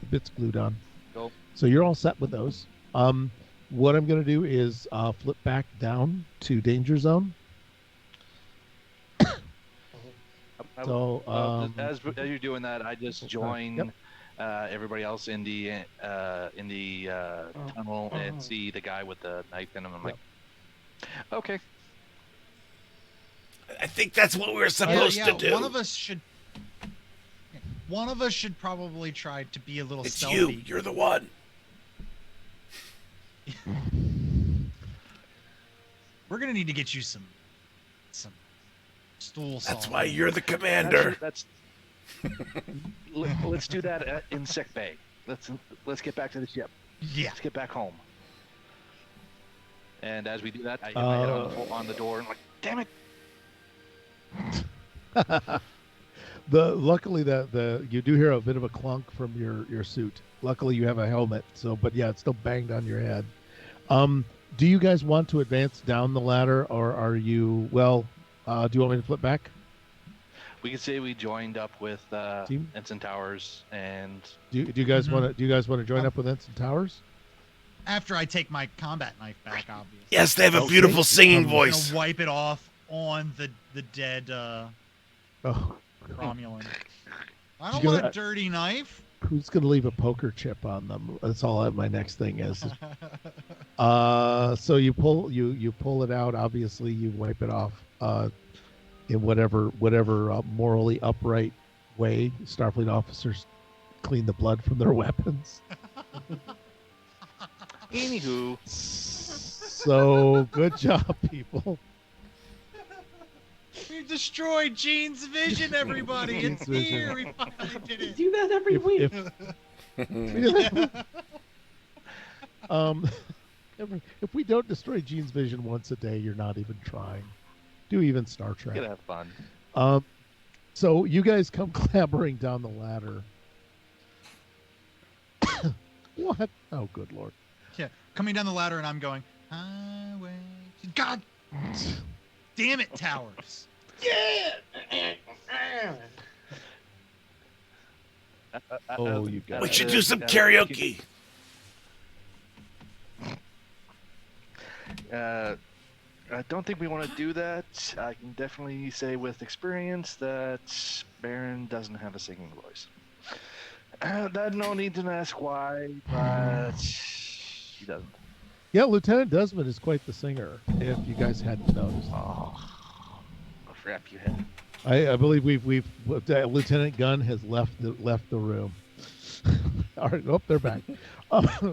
bits glued on. Cool. So you're all set with those. What I'm going to do is flip back down to danger zone. So as you're doing that, I just join everybody else in the tunnel and see the guy with the knife in him. I'm like, okay. I think that's what we're supposed to do. One of us should probably try to be a little It's stealthy. you. You're the one. We're gonna need to get you some stool saw. That's why you're the commander. Let's do that in sick bay. Let's get back to the ship. Yeah. Let's get back home. And as we do that, I hit my head on the door and I'm like, damn it. Luckily you do hear a bit of a clunk from your suit. Luckily you have a helmet, but yeah, it's still banged on your head. Do you guys want to advance down the ladder, or are you do you want me to flip back? We could say we joined up with Team? Ensign Towers, and Do you guys want to join up with Ensign Towers? After I take my combat knife back, obviously. Yes, they have a beautiful singing I'm voice. gonna wipe it off on the dead Romulan. I don't want a dirty knife. Who's gonna leave a poker chip on them? That's all my next thing is. So you pull it out. Obviously, you wipe it off in whatever morally upright way Starfleet officers clean the blood from their weapons. anywho, So good job, people. We destroyed Gene's vision, everybody. It's Gene's here. vision. We finally did We it. do that every week. If we don't destroy Gene's vision once a day, you're not even trying. Do even Star Trek. gonna have fun. So you guys come clambering down the ladder. What? Oh, good Lord. Yeah, coming down the ladder, and I'm going, highway. God damn it, Towers. Oh, you got We it. should do some karaoke. I don't think we want to do that. I can definitely say with experience that Baron doesn't have a singing voice. That no need to ask why, but he doesn't. Yeah, Lieutenant Desmond is quite the singer, if you guys hadn't noticed. Oh, what rap you had. I believe we've Lieutenant Gunn has left the room. All right, they're back.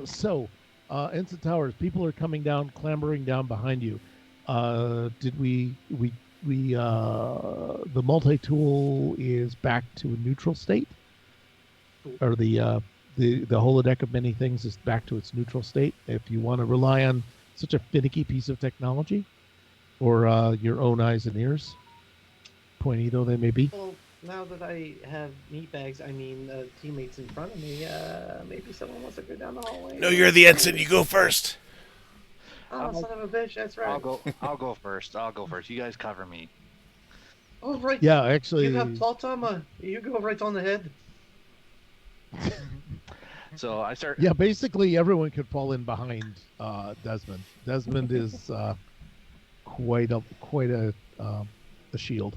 So Ensign Towers, people are coming down, clambering down behind you. Did the multi-tool is back to a neutral state, or the holodeck of many things is back to its neutral state. If you want to rely on such a finicky piece of technology, or your own eyes and ears, pointy though they may be. Well, now that I have meat bags, I mean teammates in front of me, maybe someone wants to go down the hallway. No, you're the ensign. You go first. Oh, son of a bitch, that's right. I'll go first. You guys cover me. Oh, right. Yeah, actually, You have plot armor. You go right on the head. So I start. yeah, basically everyone could fall in behind Desmond. Desmond is quite a shield.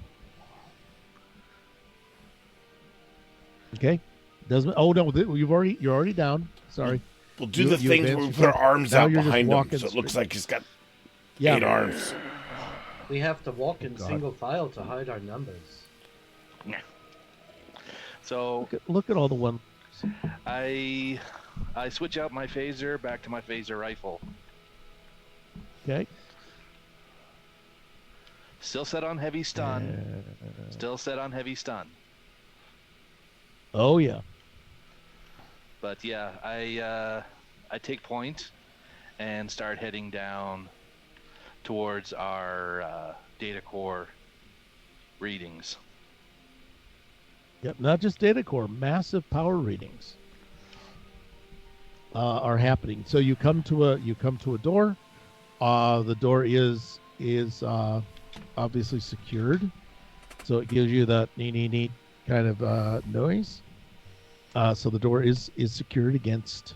Okay, Desmond. Oh no, you're already down. Sorry. We'll do You- the you things where advanced we put yourself. our arms Now out you're just behind him, walking so it looks like he's got Yeah. 8 arms. We have to walk in God. single file to hide our numbers. So Look at all the one. I switch out my phaser back to my phaser rifle. Okay. Still set on heavy stun. Uh, Still set on heavy stun. oh yeah. But yeah, I take point and start heading down towards our data core readings. Yep. Not just data core, massive power readings are happening. So you come to a door. The door is obviously secured, so it gives you that neat kind of noise. So the door is secured against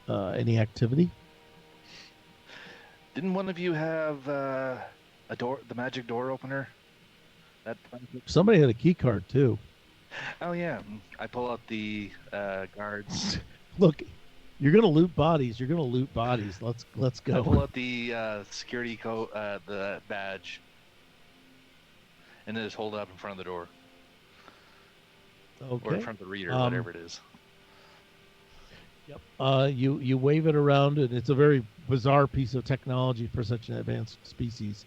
any activity. Didn't one of you have the magic door opener? That. Somebody had a key card too. Oh yeah, I pull out the guards. Look, you're gonna loot bodies. Let's I pull go. out the security the badge, and then just hold it up in front of the door or in Okay. front of the reader, whatever it is. Yep. You wave it around, and it's a very bizarre piece of technology for such an advanced species,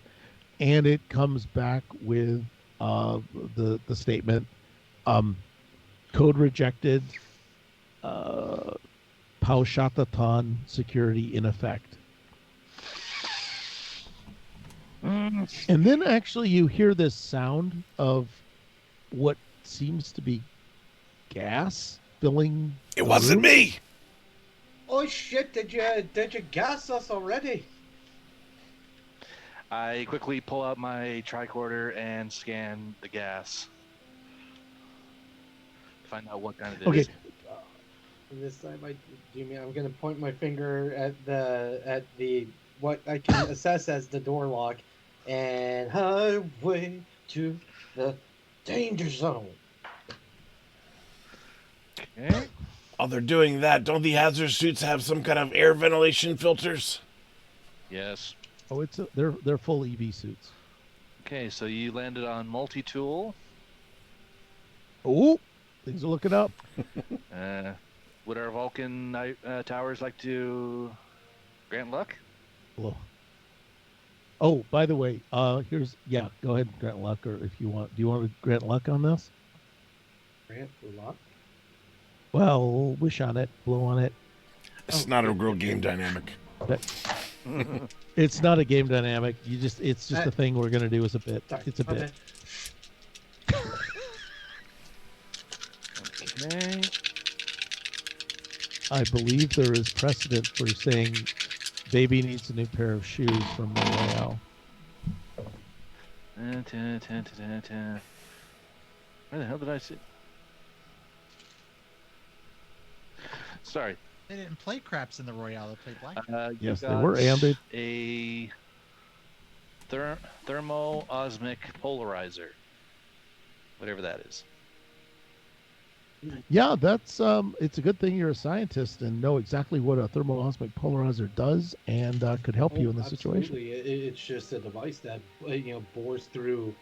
and it comes back with the statement, code rejected, Paushatatan security in effect. And then actually you hear this sound of what seems to be gas filling. It the wasn't room. me. Oh shit! Did you gas us already? I quickly pull out my tricorder and scan the gas. Find out what kind of it is. Okay. This time, I'm gonna point my finger at the what I can assess as the door lock, and highway to the danger zone. Okay. While they're doing that, don't the hazard suits have some kind of air ventilation filters? Yes. Oh, they're full EV suits. Okay, so you landed on multi-tool. Oh, things are looking up. Would our Vulcan towers like to grant luck? Hello. Oh, by the way, go ahead and grant luck, or if you want, do you want to grant luck on this? Grant lock. Well, wish on it, blow on it. It's not a real game dynamic. It's not a game dynamic. It's just a thing we're gonna do as a bit. Sorry. It's a bit. Okay. I believe there is precedent for saying baby needs a new pair of shoes from Royale. Where the hell did I sit? Sorry. They didn't play craps in the Royale. They played black. Yes, they got were, and they- a thermo-osmic polarizer, whatever that is. Yeah, that's it's a good thing you're a scientist and know exactly what a thermoosmic polarizer does and could help you in the situation. Absolutely. It's just a device that bores through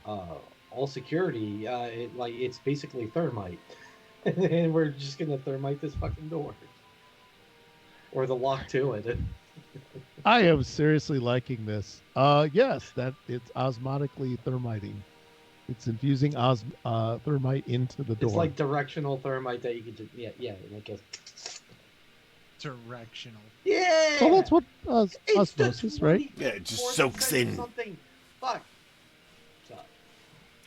all security. It's basically thermite, and we're just gonna thermite this fucking door. or the lock to it. I am seriously liking this. Yes, that it's osmotically thermiting. It's infusing thermite into the door. It's like directional thermite that you can just like a Directional. yeah. Well, that's what It's the osmosis, right? Yeah, it just 24th soaks century in. something. Fuck. Sorry.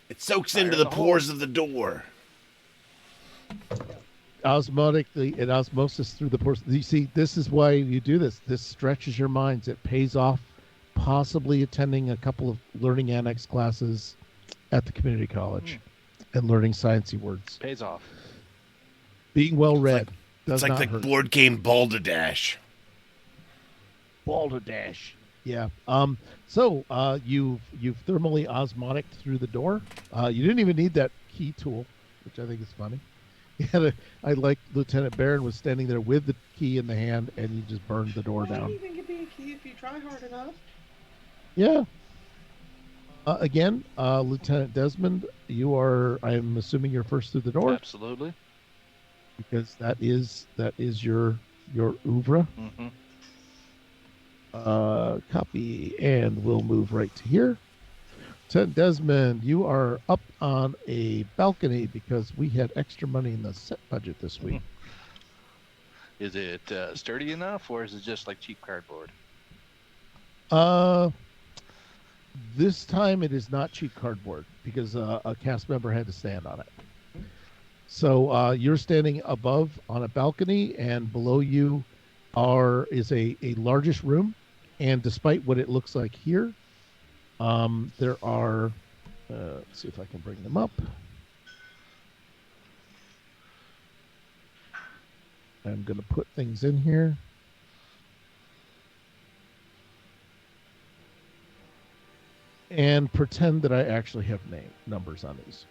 It soaks Fire into in the the pores hole. of the door. Osmotically, it osmosis through the pores. You see, this is why you do this. This stretches your minds. It pays off. Possibly attending a couple of learning annex classes at the community college and learning sciencey words. Pays off. Being well read It's does like not the hurt. board game Balderdash. Balderdash. Yeah. So you've thermally osmotic through the door. You didn't even need that key tool, which I think is funny. I like Lieutenant Barron was standing there with the key in the hand, and you just burned the door down. Anything can be a key if you try hard enough. Yeah. Again, Lieutenant Desmond, you are. I'm assuming you're first through the door Absolutely. because that is your oeuvre. Mm-hmm. Copy, and we'll move right to here. Lieutenant Desmond, you are up on a balcony because we had extra money in the set budget this week. Is it sturdy enough, or is it just like cheap cardboard? This time it is not cheap cardboard because a cast member had to stand on it. So you're standing above on a balcony, and below you is a largish room. And despite what it looks like here, there are, let's see if I can bring them up. I'm going to put things in here. And pretend that I actually have numbers on these.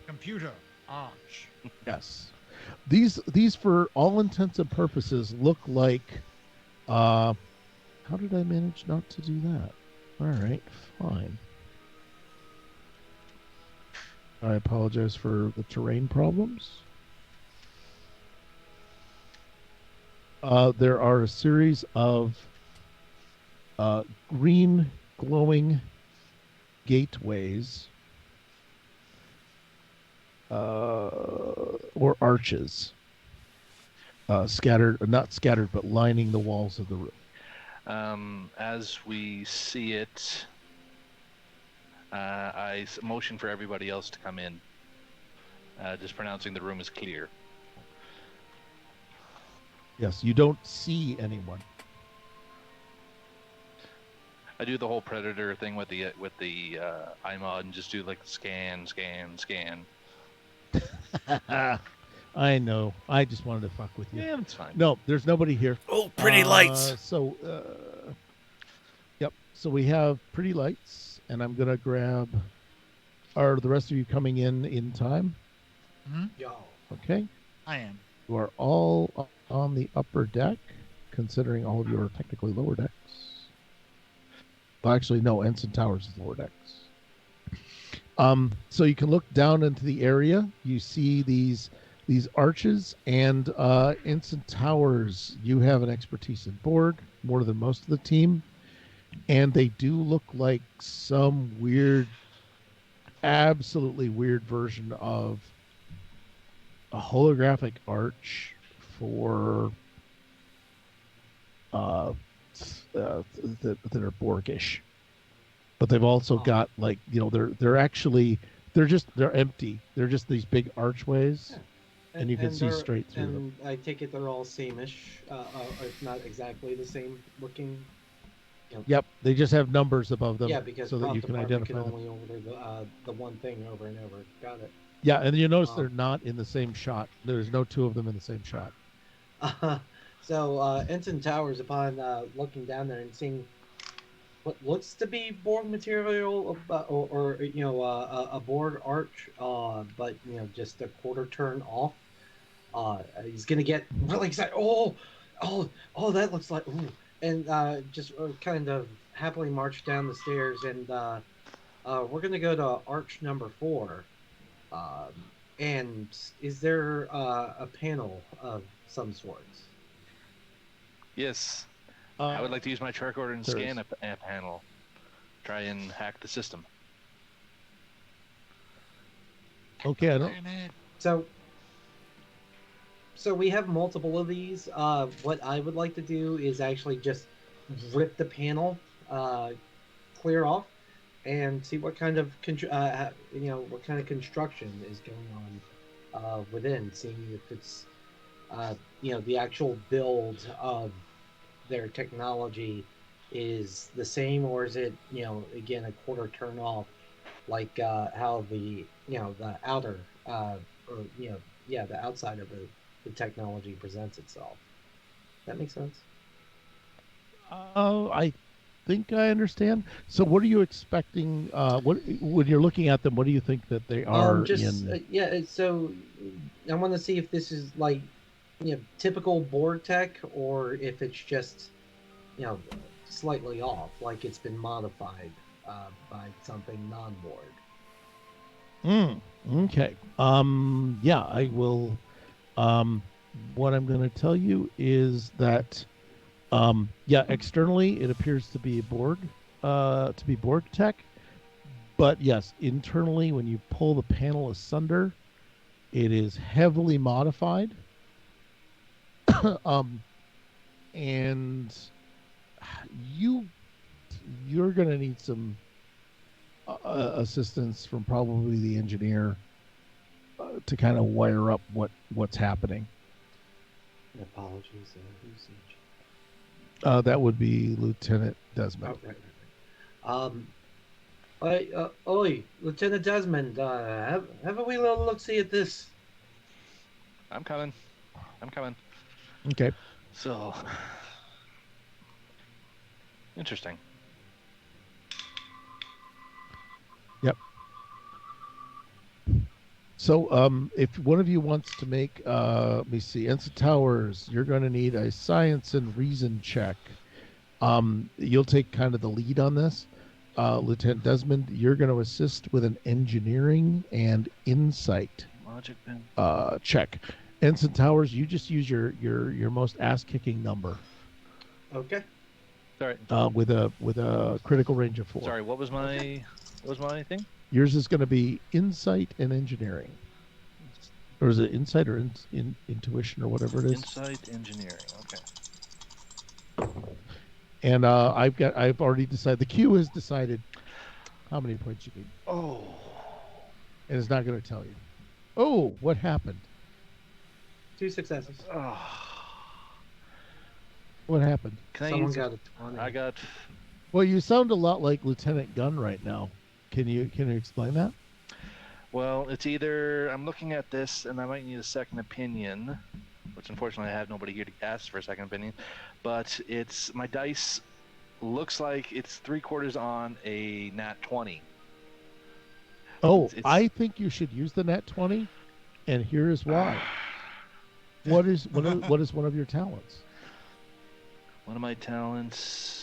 Computer. Arch. Yes. These for all intents and purposes look like, how did I manage not to do that? All right, fine. I apologize for the terrain problems. There are a series of green glowing gateways or arches scattered, not scattered, but lining the walls of the room. As we see it, I motion for everybody else to come in, just pronouncing the room is clear. Yes, you don't see anyone. I do the whole predator thing with the iMod and just do like scan. I know. I just wanted to fuck with you. Yeah, that's fine. No, there's nobody here. Oh, pretty lights. So, yep. So we have pretty lights, and I'm gonna grab. Are the rest of you coming in time? Hmm? Yo. Okay. I am. You are all on the upper deck, considering all of you are technically lower decks. Well, actually, no. Ensign Towers is lower decks. So you can look down into the area. You see these arches and Ensign Towers. You have an expertise in Borg, more than most of the team, and they do look like some weird, absolutely weird version of a holographic arch for that are Borgish. But they've also got like, you know, they're empty. They're just these big archways, and you can see straight through them. I take it they're all same-ish, if not exactly the same looking. You know. Yep, they just have numbers above them, Yeah, because so that you can identify them. only order the one thing over and over. Got it. Yeah, and you notice they're not in the same shot. There's no two of them in the same shot. So Ensign Towers, upon looking down there and seeing what looks to be Borg material, or you know, a Borg arch, but you know, just a quarter turn off. He's gonna get really excited. Oh, that looks like. Ooh. And just kind of happily march down the stairs, and we're gonna go to arch number 4. And is there a panel of some sorts? Yes. Uh, I would like to use my track order and there scan is. a panel. Try and hack the system. Okay, I don't. Damn it. So we have multiple of these. What I would like to do is actually just rip the panel clear off and see what kind of what kind of construction is going on within. Seeing if it's the actual build of their technology is the same, or is it again a quarter turn off, like how the outer or the outside of the technology presents itself. That makes sense. I think I understand. So, what are you expecting? What when you're looking at them, what do you think that they are Just in? so I want to see if this is like typical board tech, or if it's just slightly off, like it's been modified by something non-board. Okay. Yeah, I will. What I'm going to tell you is that, yeah, externally it appears to be Borg tech, but yes, internally when you pull the panel asunder, it is heavily modified. um, and you you're going to need some assistance from probably the engineer to kind of wire up what's happening. Apologies, who's That would be Lieutenant Desmond. Oh, right. Oi, Lieutenant Desmond, have a wee little look-see at this. I'm coming. Okay. So, interesting. Yep. So, if one of you wants to make, let me see, Ensign Towers, you're going to need a science and reason check. You'll take kind of the lead on this. Lieutenant Desmond, you're going to assist with an engineering and insight Logic bin. check. Ensign Towers, you just use your most ass-kicking number. Okay. Sorry. With a critical range of 4. Sorry. What was my thing? Yours is going to be insight and engineering, or is it insight or intuition or whatever it is? Insight engineering. Okay. And I've already decided. The queue has decided how many points you need. Oh. And it's not going to tell you. Oh, what happened? 2 successes. Oh. What happened? Can Someone I use? got a 20. I got. Well, you sound a lot like Lieutenant Gunn right now. Can you explain that? Well, it's either I'm looking at this and I might need a second opinion, which unfortunately I have nobody here to ask for a second opinion. But it's my dice looks like it's 3/4 on a nat 20. Oh, It's- I think you should use the nat 20, and here is why. What is one of your talents? One of my talents.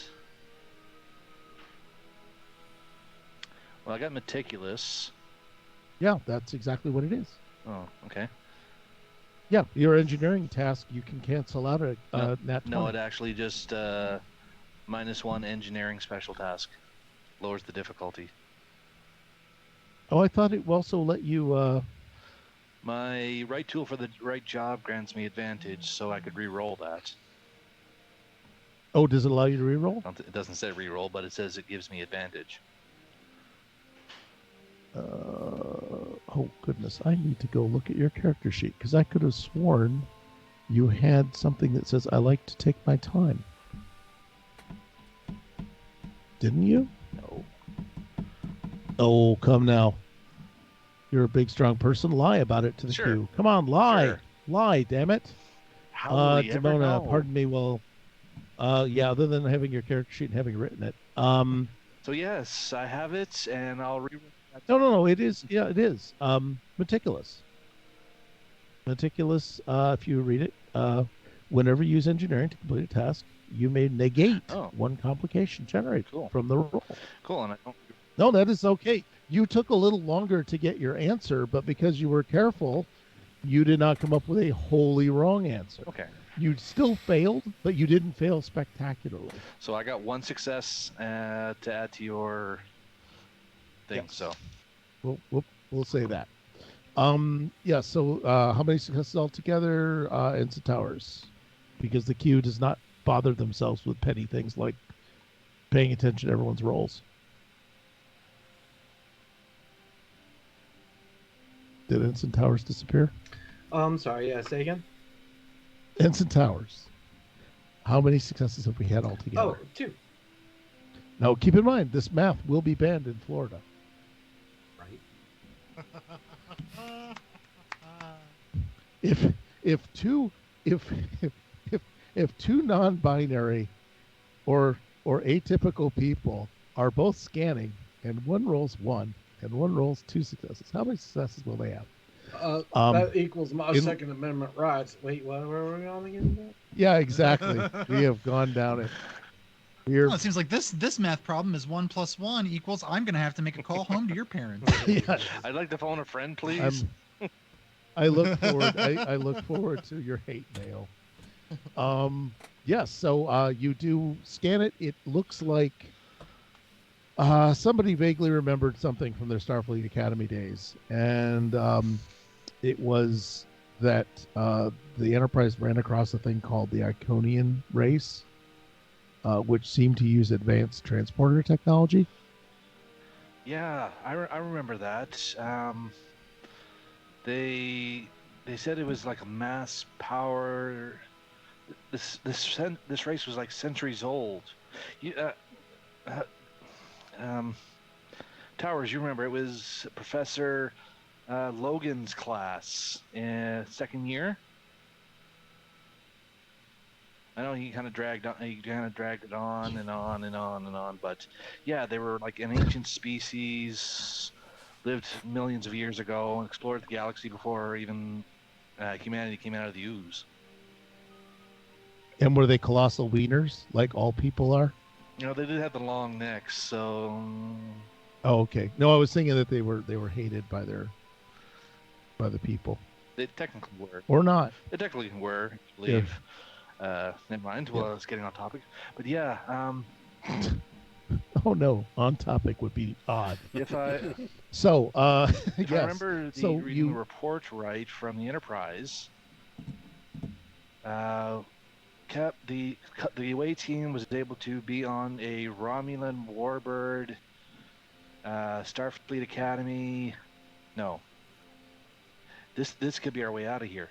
Well, I got meticulous. Yeah, that's exactly what it is. Oh, okay. Yeah, your engineering task, you can cancel out a nat 20. No, it actually just -1 engineering special task. Lowers the difficulty. Oh, I thought it also let you. My right tool for the right job grants me advantage, so I could re-roll that. Oh, does it allow you to reroll? It doesn't say re-roll, but it says it gives me advantage. Oh goodness, I need to go look at your character sheet because I could have sworn you had something that says I like to take my time. Didn't you? No. Oh, come now. You're a big, strong person. Lie about it to the Sure. queue. Come on, lie. Sure. Lie, damn it. How will you ever Demona, know? pardon me. Well, yeah, other than having your character sheet and having written it. So yes, I have it, and I'll re. No. It is. Yeah, it is. Meticulous. Meticulous. If you read it, whenever you use engineering to complete a task, you may negate one complication generated from the roll. Cool, and I don't. No, that is okay. You took a little longer to get your answer, but because you were careful, you did not come up with a wholly wrong answer. Okay. You still failed, but you didn't fail spectacularly. So I got 1 success to add to your thing. Yes. So We'll say that. Yeah. So how many successes altogether? Ensign Towers, because the queue does not bother themselves with petty things like paying attention to everyone's rolls. Did Ensign Towers disappear? Sorry. Yeah. Say again. Ensign Towers. How many successes have we had altogether? Oh, 2. Now, keep in mind, this math will be banned in Florida. Right. If two if two non-binary or atypical people are both scanning and one rolls 1 and one rolls 2 successes, how many successes will they have? That equals my Second Amendment rights. Wait, what were we on again? Yeah, exactly. We have gone down it. Well, it seems like this math problem is 1 + 1 equals. I'm gonna have to make a call home to your parents. Yes. I'd like to phone a friend, please. I look forward. I look forward to your hate mail. Yes. So you do scan it. It looks like somebody vaguely remembered something from their Starfleet Academy days, and it was that the Enterprise ran across a thing called the Iconian race, which seemed to use advanced transporter technology. Yeah, I remember that. They said it was like a mass power. This race was like centuries old. Towers, you remember it was Professor Logan's class in second year. I know he kind of dragged it on and on and on and on, but yeah, they were like an ancient species, lived millions of years ago, and explored the galaxy before even humanity came out of the ooze. And were they colossal wieners, like all people are? You know, they did have the long necks, so. Oh, okay. No, I was thinking that they were hated by the people. They technically were. Or not. They technically were, I believe. Never mind. Well, I was getting on topic, but yeah. Oh no, on topic would be odd. If I so, if yes. I remember reading the report right from the Enterprise, the away team was able to be on a Romulan warbird, Starfleet Academy. No. This could be our way out of here.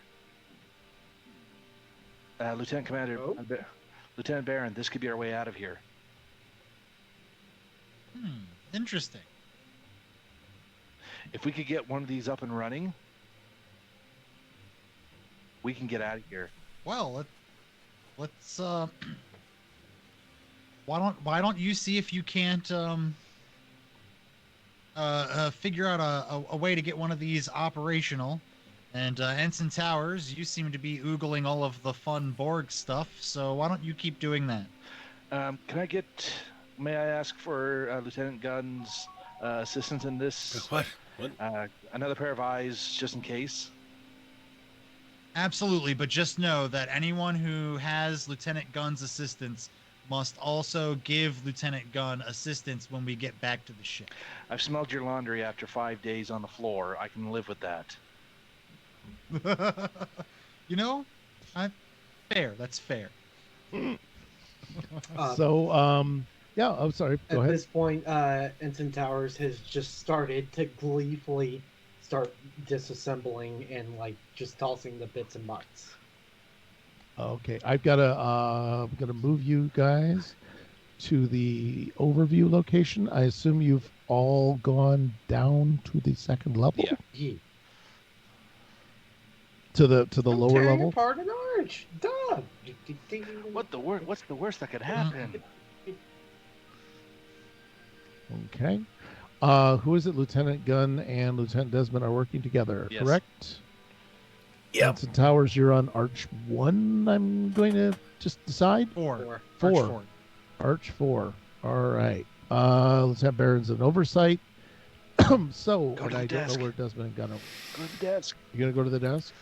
Lieutenant Commander, Lieutenant Baron, this could be our way out of here. Interesting. If we could get one of these up and running, we can get out of here. Well, let's why don't you see if you can't figure out a way to get one of these operational. And Ensign Towers, you seem to be oogling all of the fun Borg stuff, so why don't you keep doing that? May I ask for Lieutenant Gunn's assistance in this? What? Another pair of eyes, just in case? Absolutely, but just know that anyone who has Lieutenant Gunn's assistance must also give Lieutenant Gunn assistance when we get back to the ship. I've smelled your laundry after 5 days on the floor. I can live with that. You know, fair. That's fair. So, yeah. I'm sorry. Go ahead. At this point, Ensign Towers has just started to gleefully start disassembling and like just tossing the bits and butts. Okay, I'm gonna move you guys to the overview location. I assume you've all gone down to the second level. Yeah. To the lower level. Apart an arch. Duh. What's the worst that could happen? Okay. Who is it? Lieutenant Gunn and Lieutenant Desmond are working together, Yes. correct? Yep. Ensign Towers, you're on Arch 1, I'm going to just decide? Four. Four. Arch 4. All right. Lieutenant Baron's an oversight. So, Go and to the I don't desk. know where Desmond and Gunn are. Go to the desk. You going to go to the desk?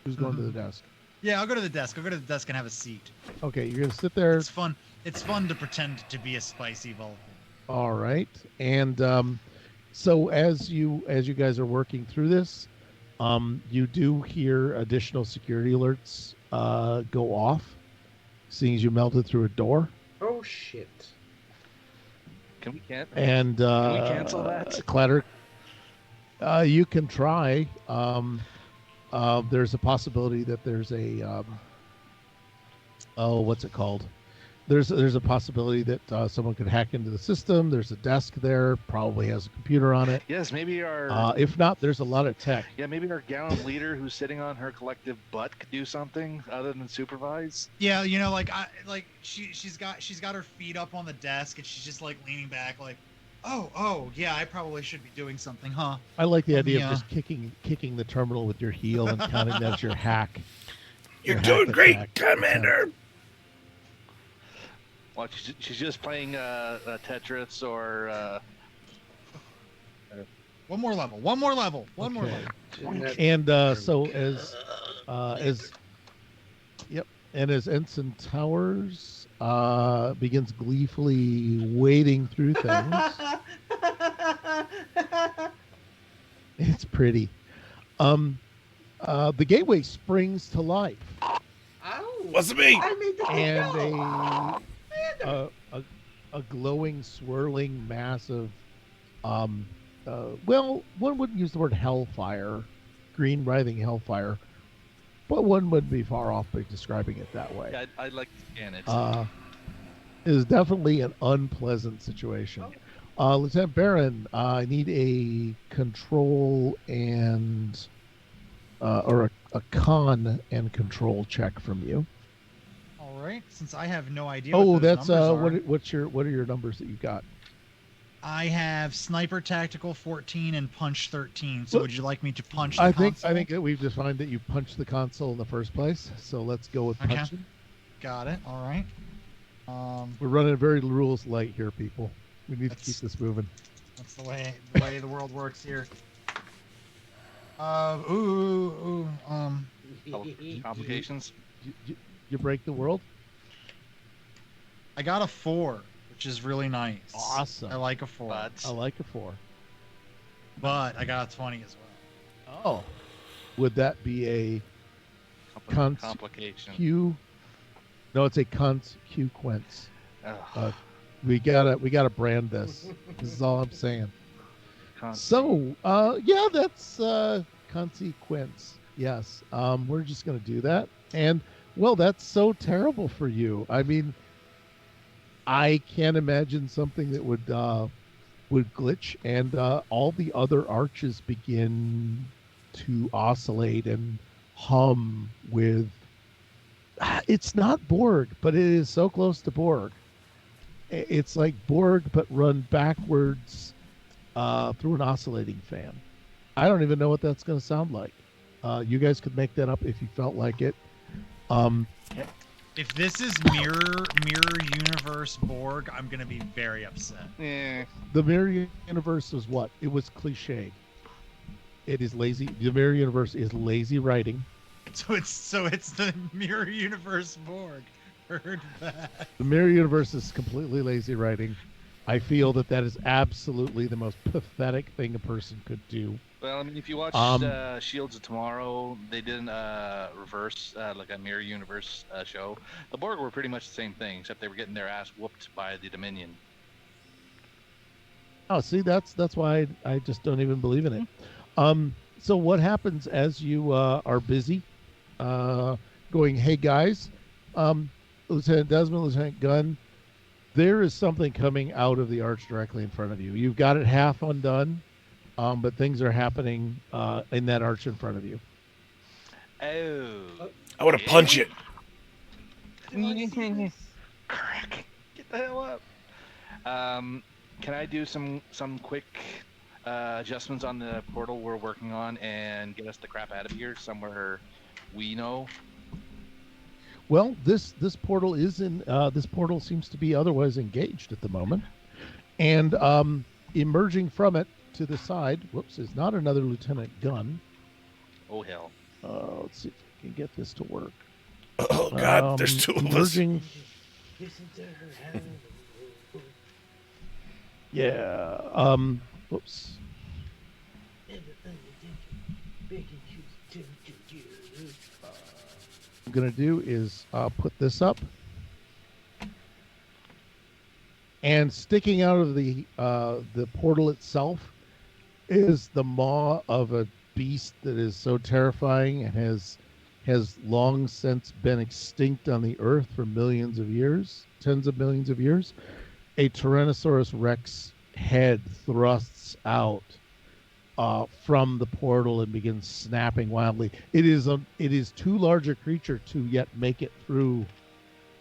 Who's going to the desk? Yeah, I'll go to the desk. I'll go to the desk and have a seat. Okay, you're gonna sit there. It's fun. It's fun to pretend to be a spicy volcano. All right, and so as you guys are working through this, you do hear additional security alerts go off, seeing as you melted through a door. Oh shit. Can we can't? And Can we cancel that? Clatter, you can try. There's a possibility that there's a what's it called? There's a possibility that someone could hack into the system. There's a desk there, probably has a computer on it. Yes, maybe our If not, there's a lot of tech. yeah, maybe our gallant leader who's sitting on her collective butt could do something other than supervise. Yeah, she's got her feet up on the desk and she's just like leaning back, like, oh yeah, I probably should be doing something, huh? I like the Let idea me, of just kicking the terminal with your heel and counting that as your hack. You're Your doing hack great, attack. Commander. Well, she's just playing Tetris or One more level. One more level. One more Okay. level. And so as Ensign Towers begins gleefully wading through things, it's pretty. The gateway springs to life, Ow. Wasn't me. I made the and go. a glowing, swirling mass of well, one wouldn't use the word hellfire, green writhing hellfire, but one wouldn't be far off by describing it that way. yeah, I'd like to scan it. It is definitely an unpleasant situation. Lieutenant Baron, I need a control and or a con and control check from you. All right. Since I have no idea. Oh, what those that's numbers are, what are your numbers that you got? I have sniper tactical 14 and punch 13. So Well, would you like me to punch the I console? think that we've defined that you punched the console in the first place. So let's go with Okay. punching. Got it. All right. We're running very rules light here, people. We need to keep That's- this moving. That's the way the world works here. Complications. You break the world. I got a 4, which is really nice. Awesome. I like a 4, But I like a 4. but I got a 20 as well. Oh, would that be a complication. Q? No, it's a consequence. Ugh. We gotta brand this. This is all I'm saying. Con- So, yeah, that's consequence. Yes. We're just gonna do that. And well, that's so terrible for you. I mean, I can't imagine something that would glitch, and all the other arches begin to oscillate and hum with. It's not Borg, but it is so close to Borg. It's like Borg, but run backwards through an oscillating fan. I don't even know what that's going to sound like. You guys could make that up if you felt like it. If this is mirror universe Borg, I'm gonna be very upset. Eh. The mirror universe is what? It was cliched. It is lazy. The mirror universe is lazy writing. So it's the mirror universe Borg. Heard that. The mirror universe is completely lazy writing. I feel that is absolutely the most pathetic thing a person could do. Well, I mean, if you watch Shields of Tomorrow, they did reverse, like a mirror universe show. The Borg were pretty much the same thing, except they were getting their ass whooped by the Dominion. Oh, see, that's why I just don't even believe in it. So what happens as you are busy going, hey guys, Lieutenant Desmond, Lieutenant Gunn, there is something coming out of the arch directly in front of you. You've got it half undone, but things are happening in that arch in front of you. Oh. I want to punch it. Crack. Get the hell up. Can I do some quick adjustments on the portal we're working on and get us the crap out of here somewhere we know? Well, this portal is in. This portal seems to be otherwise engaged at the moment, and emerging from it to the side. Whoops! Is not another Lieutenant Gunn. Oh hell. Let's see if we can get this to work. Oh God, there's two of us. emerging. Listen to her. Yeah. Whoops. I'm gonna do is put this up, and sticking out of the portal itself is the maw of a beast that is so terrifying and has long since been extinct on the earth for millions of years, tens of millions of years. A Tyrannosaurus Rex head thrusts out from the portal and begins snapping wildly. It is too large a creature to yet make it through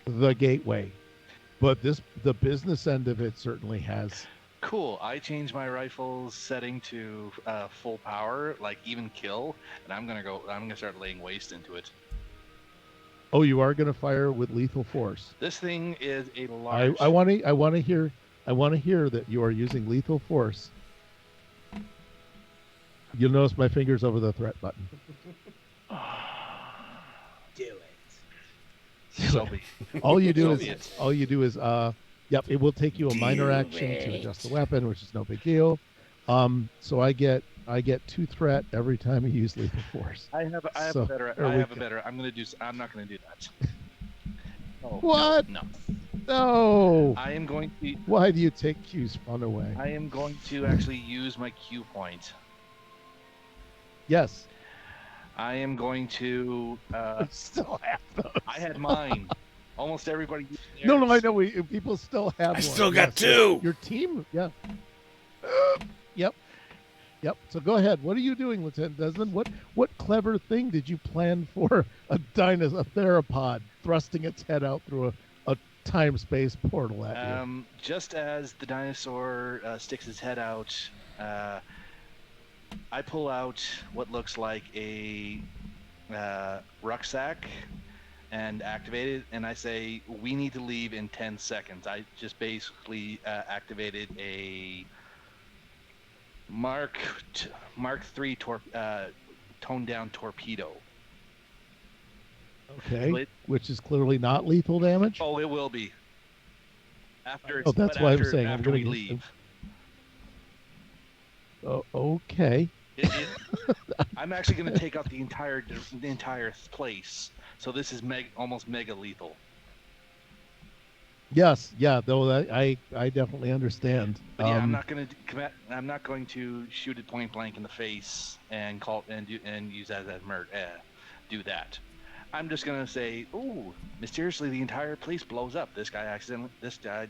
the gateway, but the business end of it certainly has. Cool. I changed my rifle's setting to full power, like even kill, and I'm gonna start laying waste into it. Oh, you are going to fire with lethal force. This thing is a large. I want to hear that you are using lethal force. You'll notice my fingers over the threat button. Do it. So be. All you do So is be it. yep, it will take you a minor action to adjust the weapon, which is no big deal. So I get 2 threat every time you use lethal force. I have So, a better. there I we have a go. better. I'm not gonna do that. Oh, What? No. No. I am going to. Why do you take Q's fun away? I am going to actually use my Q point. Yes. I am going to. I still have those. I had mine. Almost everybody. used No, I theirs. know people still have I one. still got Yes. 2. Your team, yeah. Yep. So go ahead. What are you doing, Lieutenant Desmond? What clever thing did you plan for a theropod thrusting its head out through a time-space portal at you? Just as the dinosaur sticks his head out, I pull out what looks like a rucksack and activate it, and I say, we need to leave in 10 seconds. I just basically activated a Mark III toned down torpedo. Okay. Which is clearly not lethal damage. Oh, it will be. After Oh, that's why I'm saying I'm after gonna we get- leave. Oh, okay. I'm actually going to take out the entire place. So this is almost mega lethal. Yes. Yeah. Though I definitely understand. But yeah, I'm not going to shoot it point blank in the face and use that as do that. I'm just going to say, ooh, mysteriously the entire place blows up. This guy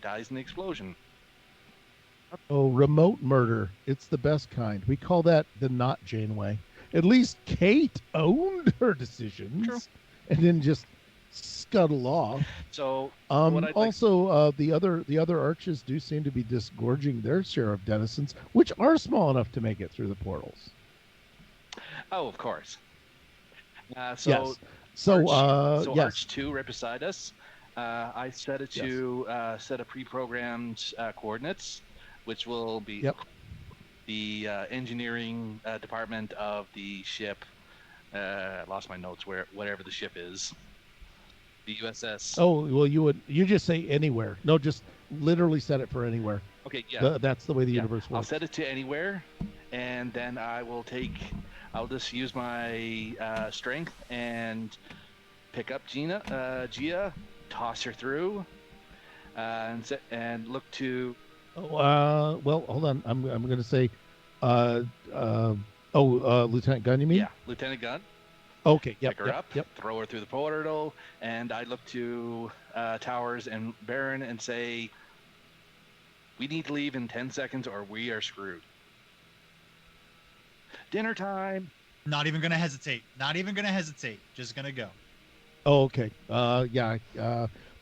dies in the explosion. Oh, remote murder. It's the best kind. We call that the not Janeway. At least Kate owned her decisions. True. And then just scuttle off. So what I'd also, the other arches do seem to be disgorging their share of denizens, which are small enough to make it through the portals. Oh, of course. Yes. So yes. Arch 2 right beside us. I set it to set a pre-programmed coordinates, which will be the engineering department of the ship. I lost my notes. Whatever the ship is, the USS. Oh well, you just say anywhere. No, just literally set it for anywhere. Okay, yeah. That's the way the universe works. I'll set it to anywhere, and then I'll just use my strength and pick up Gia, toss her through, and look to. Well, hold on. I'm going to say, Lieutenant Gunn, you mean? Yeah, Lieutenant Gunn. Okay. Yep. Pick her up. Throw her through the portal, and I look to Towers and Baron and say, we need to leave in 10 seconds, or we are screwed. Dinner time. Not even gonna hesitate. Just gonna go. Oh, okay.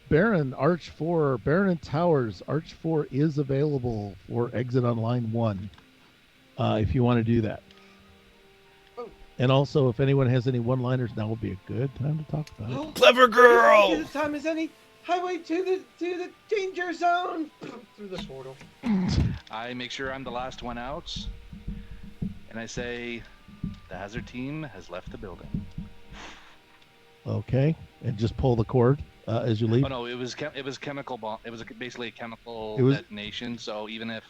Baron, Arch 4, Baron and Towers, Arch 4 is available for exit on line 1, if you want to do that. Oh. And also, if anyone has any one-liners, now would be a good time to talk about it. Clever girl. As time as any. Highway to the danger zone. Through the portal. I make sure I'm the last one out, and I say, the hazard team has left the building. Okay, and just pull the cord as you leave. Oh no, it was chemical bomb. It was basically a chemical It was- detonation. So even if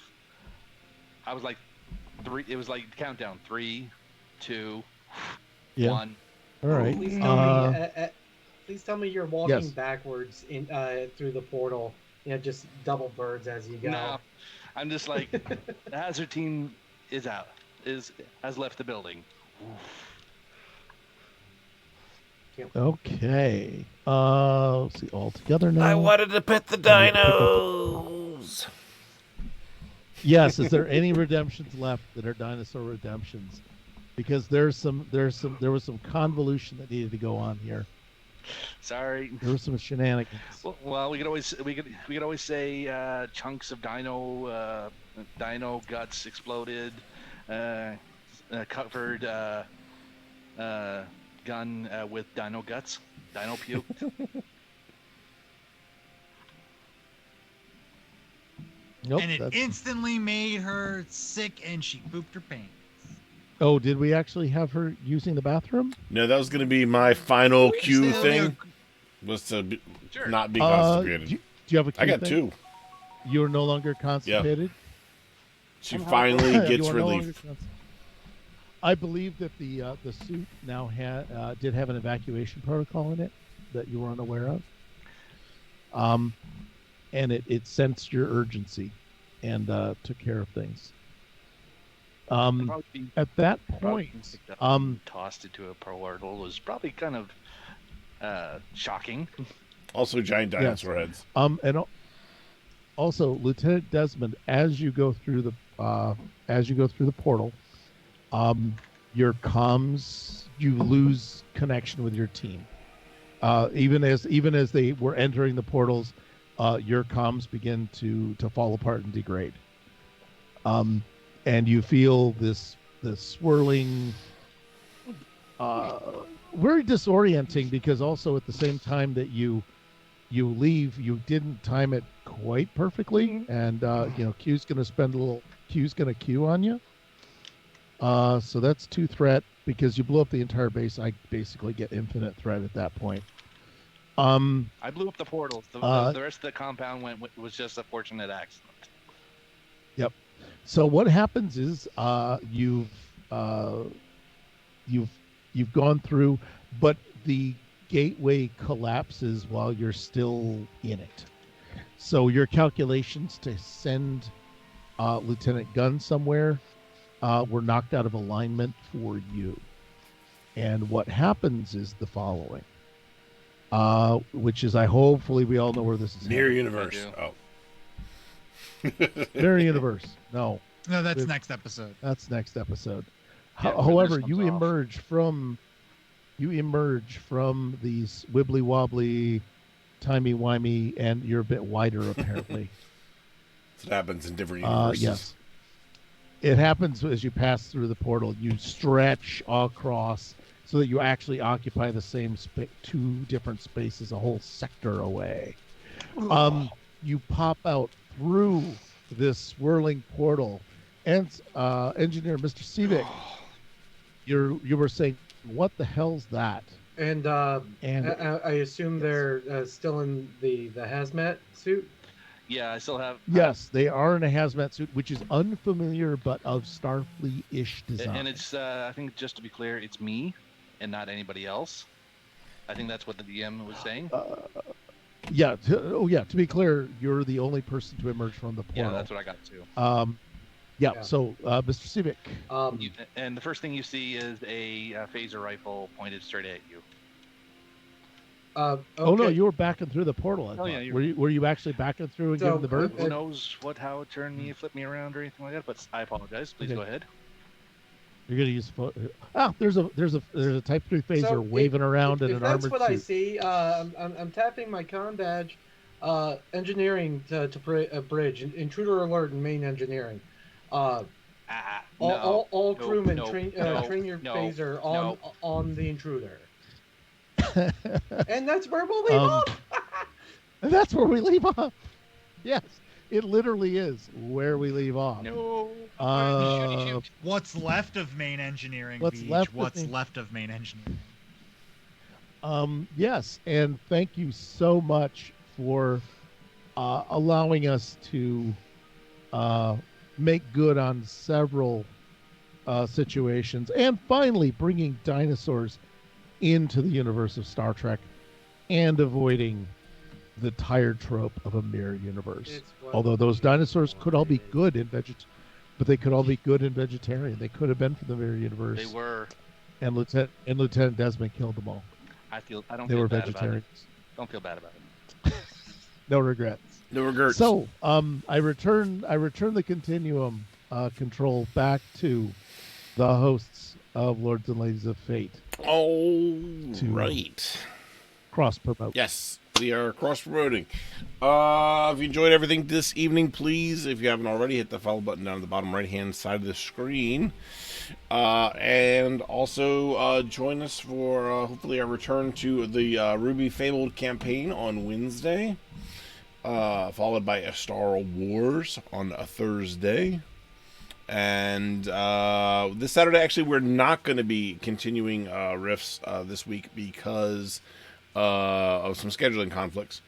I was like it was like countdown 3, 2, Yeah. 1. All right. Please tell me you're walking Yes. backwards in through the portal. Just double birds as you go. No, I'm just like the hazard team is out. Has left the building. Okay. Let's see. All together now. I wanted to pet the I need to pick up- dinos. Yes. Is there any redemptions left that are dinosaur redemptions? Because there was some convolution that needed to go on here. Sorry. There were some shenanigans. Well, we could always say chunks of dino guts exploded, covered gun with dino guts, dino puke. Nope. and it that's- instantly made her sick, and she pooped her pants. Oh, did we actually have her using the bathroom? No, that was going to be my final Q Still thing. Was to Sure. not be Do constipated. you have a I Q got thing? 2. You're no longer constipated? She finally You gets are no longer relief. I believe that the suit now did have an evacuation protocol in it that you were unaware of. And it sensed your urgency and took care of things. Probably At that probably point, picked up um, and tossed it to a portal was probably kind of shocking. Also, giant dinosaur heads. and also Lieutenant Desmond, as you go through the portal, your comms, you lose connection with your team. Even as they were entering the portals, your comms begin to fall apart and degrade. And you feel this swirling, very disorienting, because also at the same time that you leave, you didn't time it quite perfectly, and Q's going to Q on you. So that's 2 threat, because you blew up the entire base. I basically get infinite threat at that point. I blew up the portals. The rest of the compound was just a fortunate accident. Yep. So what happens is you've gone through, but the gateway collapses while you're still in it. So your calculations to send Lieutenant Gunn somewhere were knocked out of alignment for you. And what happens is the following, which is hopefully we all know where this is Near headed. universe. I Oh. Mirror universe. No, No, that's With- next episode. that's next episode. Yeah, when However, this you comes off. emerge from these wibbly wobbly, timey wimey, and you're a bit wider apparently. It happens in different universes. Yes, it happens as you pass through the portal. You stretch across so that you actually occupy the same 2 different spaces, a whole sector away. You pop out through this swirling portal, and engineer Mr. Seevick, you were saying, what the hell's that? And And I assume they're still in the hazmat suit. Yeah, I still have. yes, they are in a hazmat suit, which is unfamiliar but of Starfleet-ish design. And it's I think, just to be clear, it's me and not anybody else. I think that's what the DM was saying. To be clear, you're the only person to emerge from the portal. Yeah, that's what I got too. Yeah. So, Mr. Seevick, And the first thing you see is a phaser rifle pointed straight at you. okay. oh no, you were backing through the portal. I Oh, thought. yeah, Were you actually backing through and So, giving the bird? Who knows how it turned me, flipped me around, or anything like that? But I apologize. Please Okay. go ahead. You're gonna use there's a Type 3 phaser So waving around in if an that's armored what suit. I see, I'm tapping my con badge. Engineering to bridge. Intruder alert in main engineering. All crewmen train your phaser on the intruder. And that's where we'll leave off. And that's where we leave off. Yes, it literally is where we leave off. No. Uh, What's left of main engineering? What's Beach? left of What's main- left of main engineering? Yes, and thank you so much for allowing us to make good on several situations, and finally bringing dinosaurs into the universe of Star Trek and avoiding the tired trope of a mirror universe. It's what Although those we dinosaurs could all be wanted. good in but they could all be good in vegetarian. They could have been from the mirror universe. They were. And Lieutenant Desmond killed them all. I don't They feel were bad vegetarians. about it. Don't feel bad about it. No regrets. No regrets. So, I return the Continuum control back to the hosts of Lords and Ladies of Fate. All right. Cross promote. Yes, we are cross promoting. If you enjoyed everything this evening, please, if you haven't already, hit the follow button down at the bottom right hand side of the screen. And also join us for hopefully our return to the Ruby Fabled campaign on Wednesday, followed by a Star Wars on a Thursday. And this Saturday, actually, we're not going to be continuing Rifts this week because of some scheduling conflicts.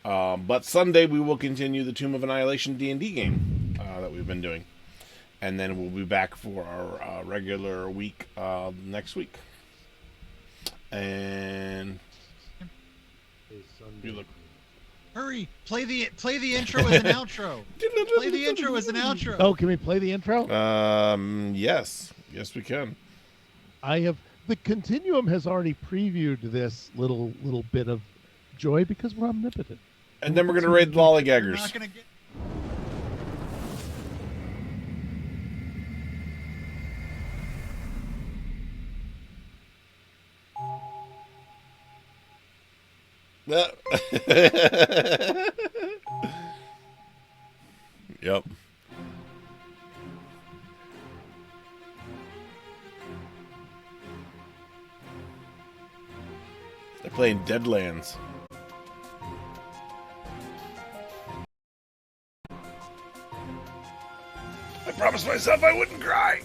But Sunday, we will continue the Tomb of Annihilation D&D game that we've been doing. And then we'll be back for our regular week next week. And you look. Hurry! Play the intro as an outro. Play the intro as an outro. Oh, can we play the intro? Yes, we can. The Continuum has already previewed this little bit of joy because we're omnipotent. And then we're gonna raid the You're lollygaggers. not gonna get. Yep. They're playing Deadlands. I promised myself I wouldn't cry.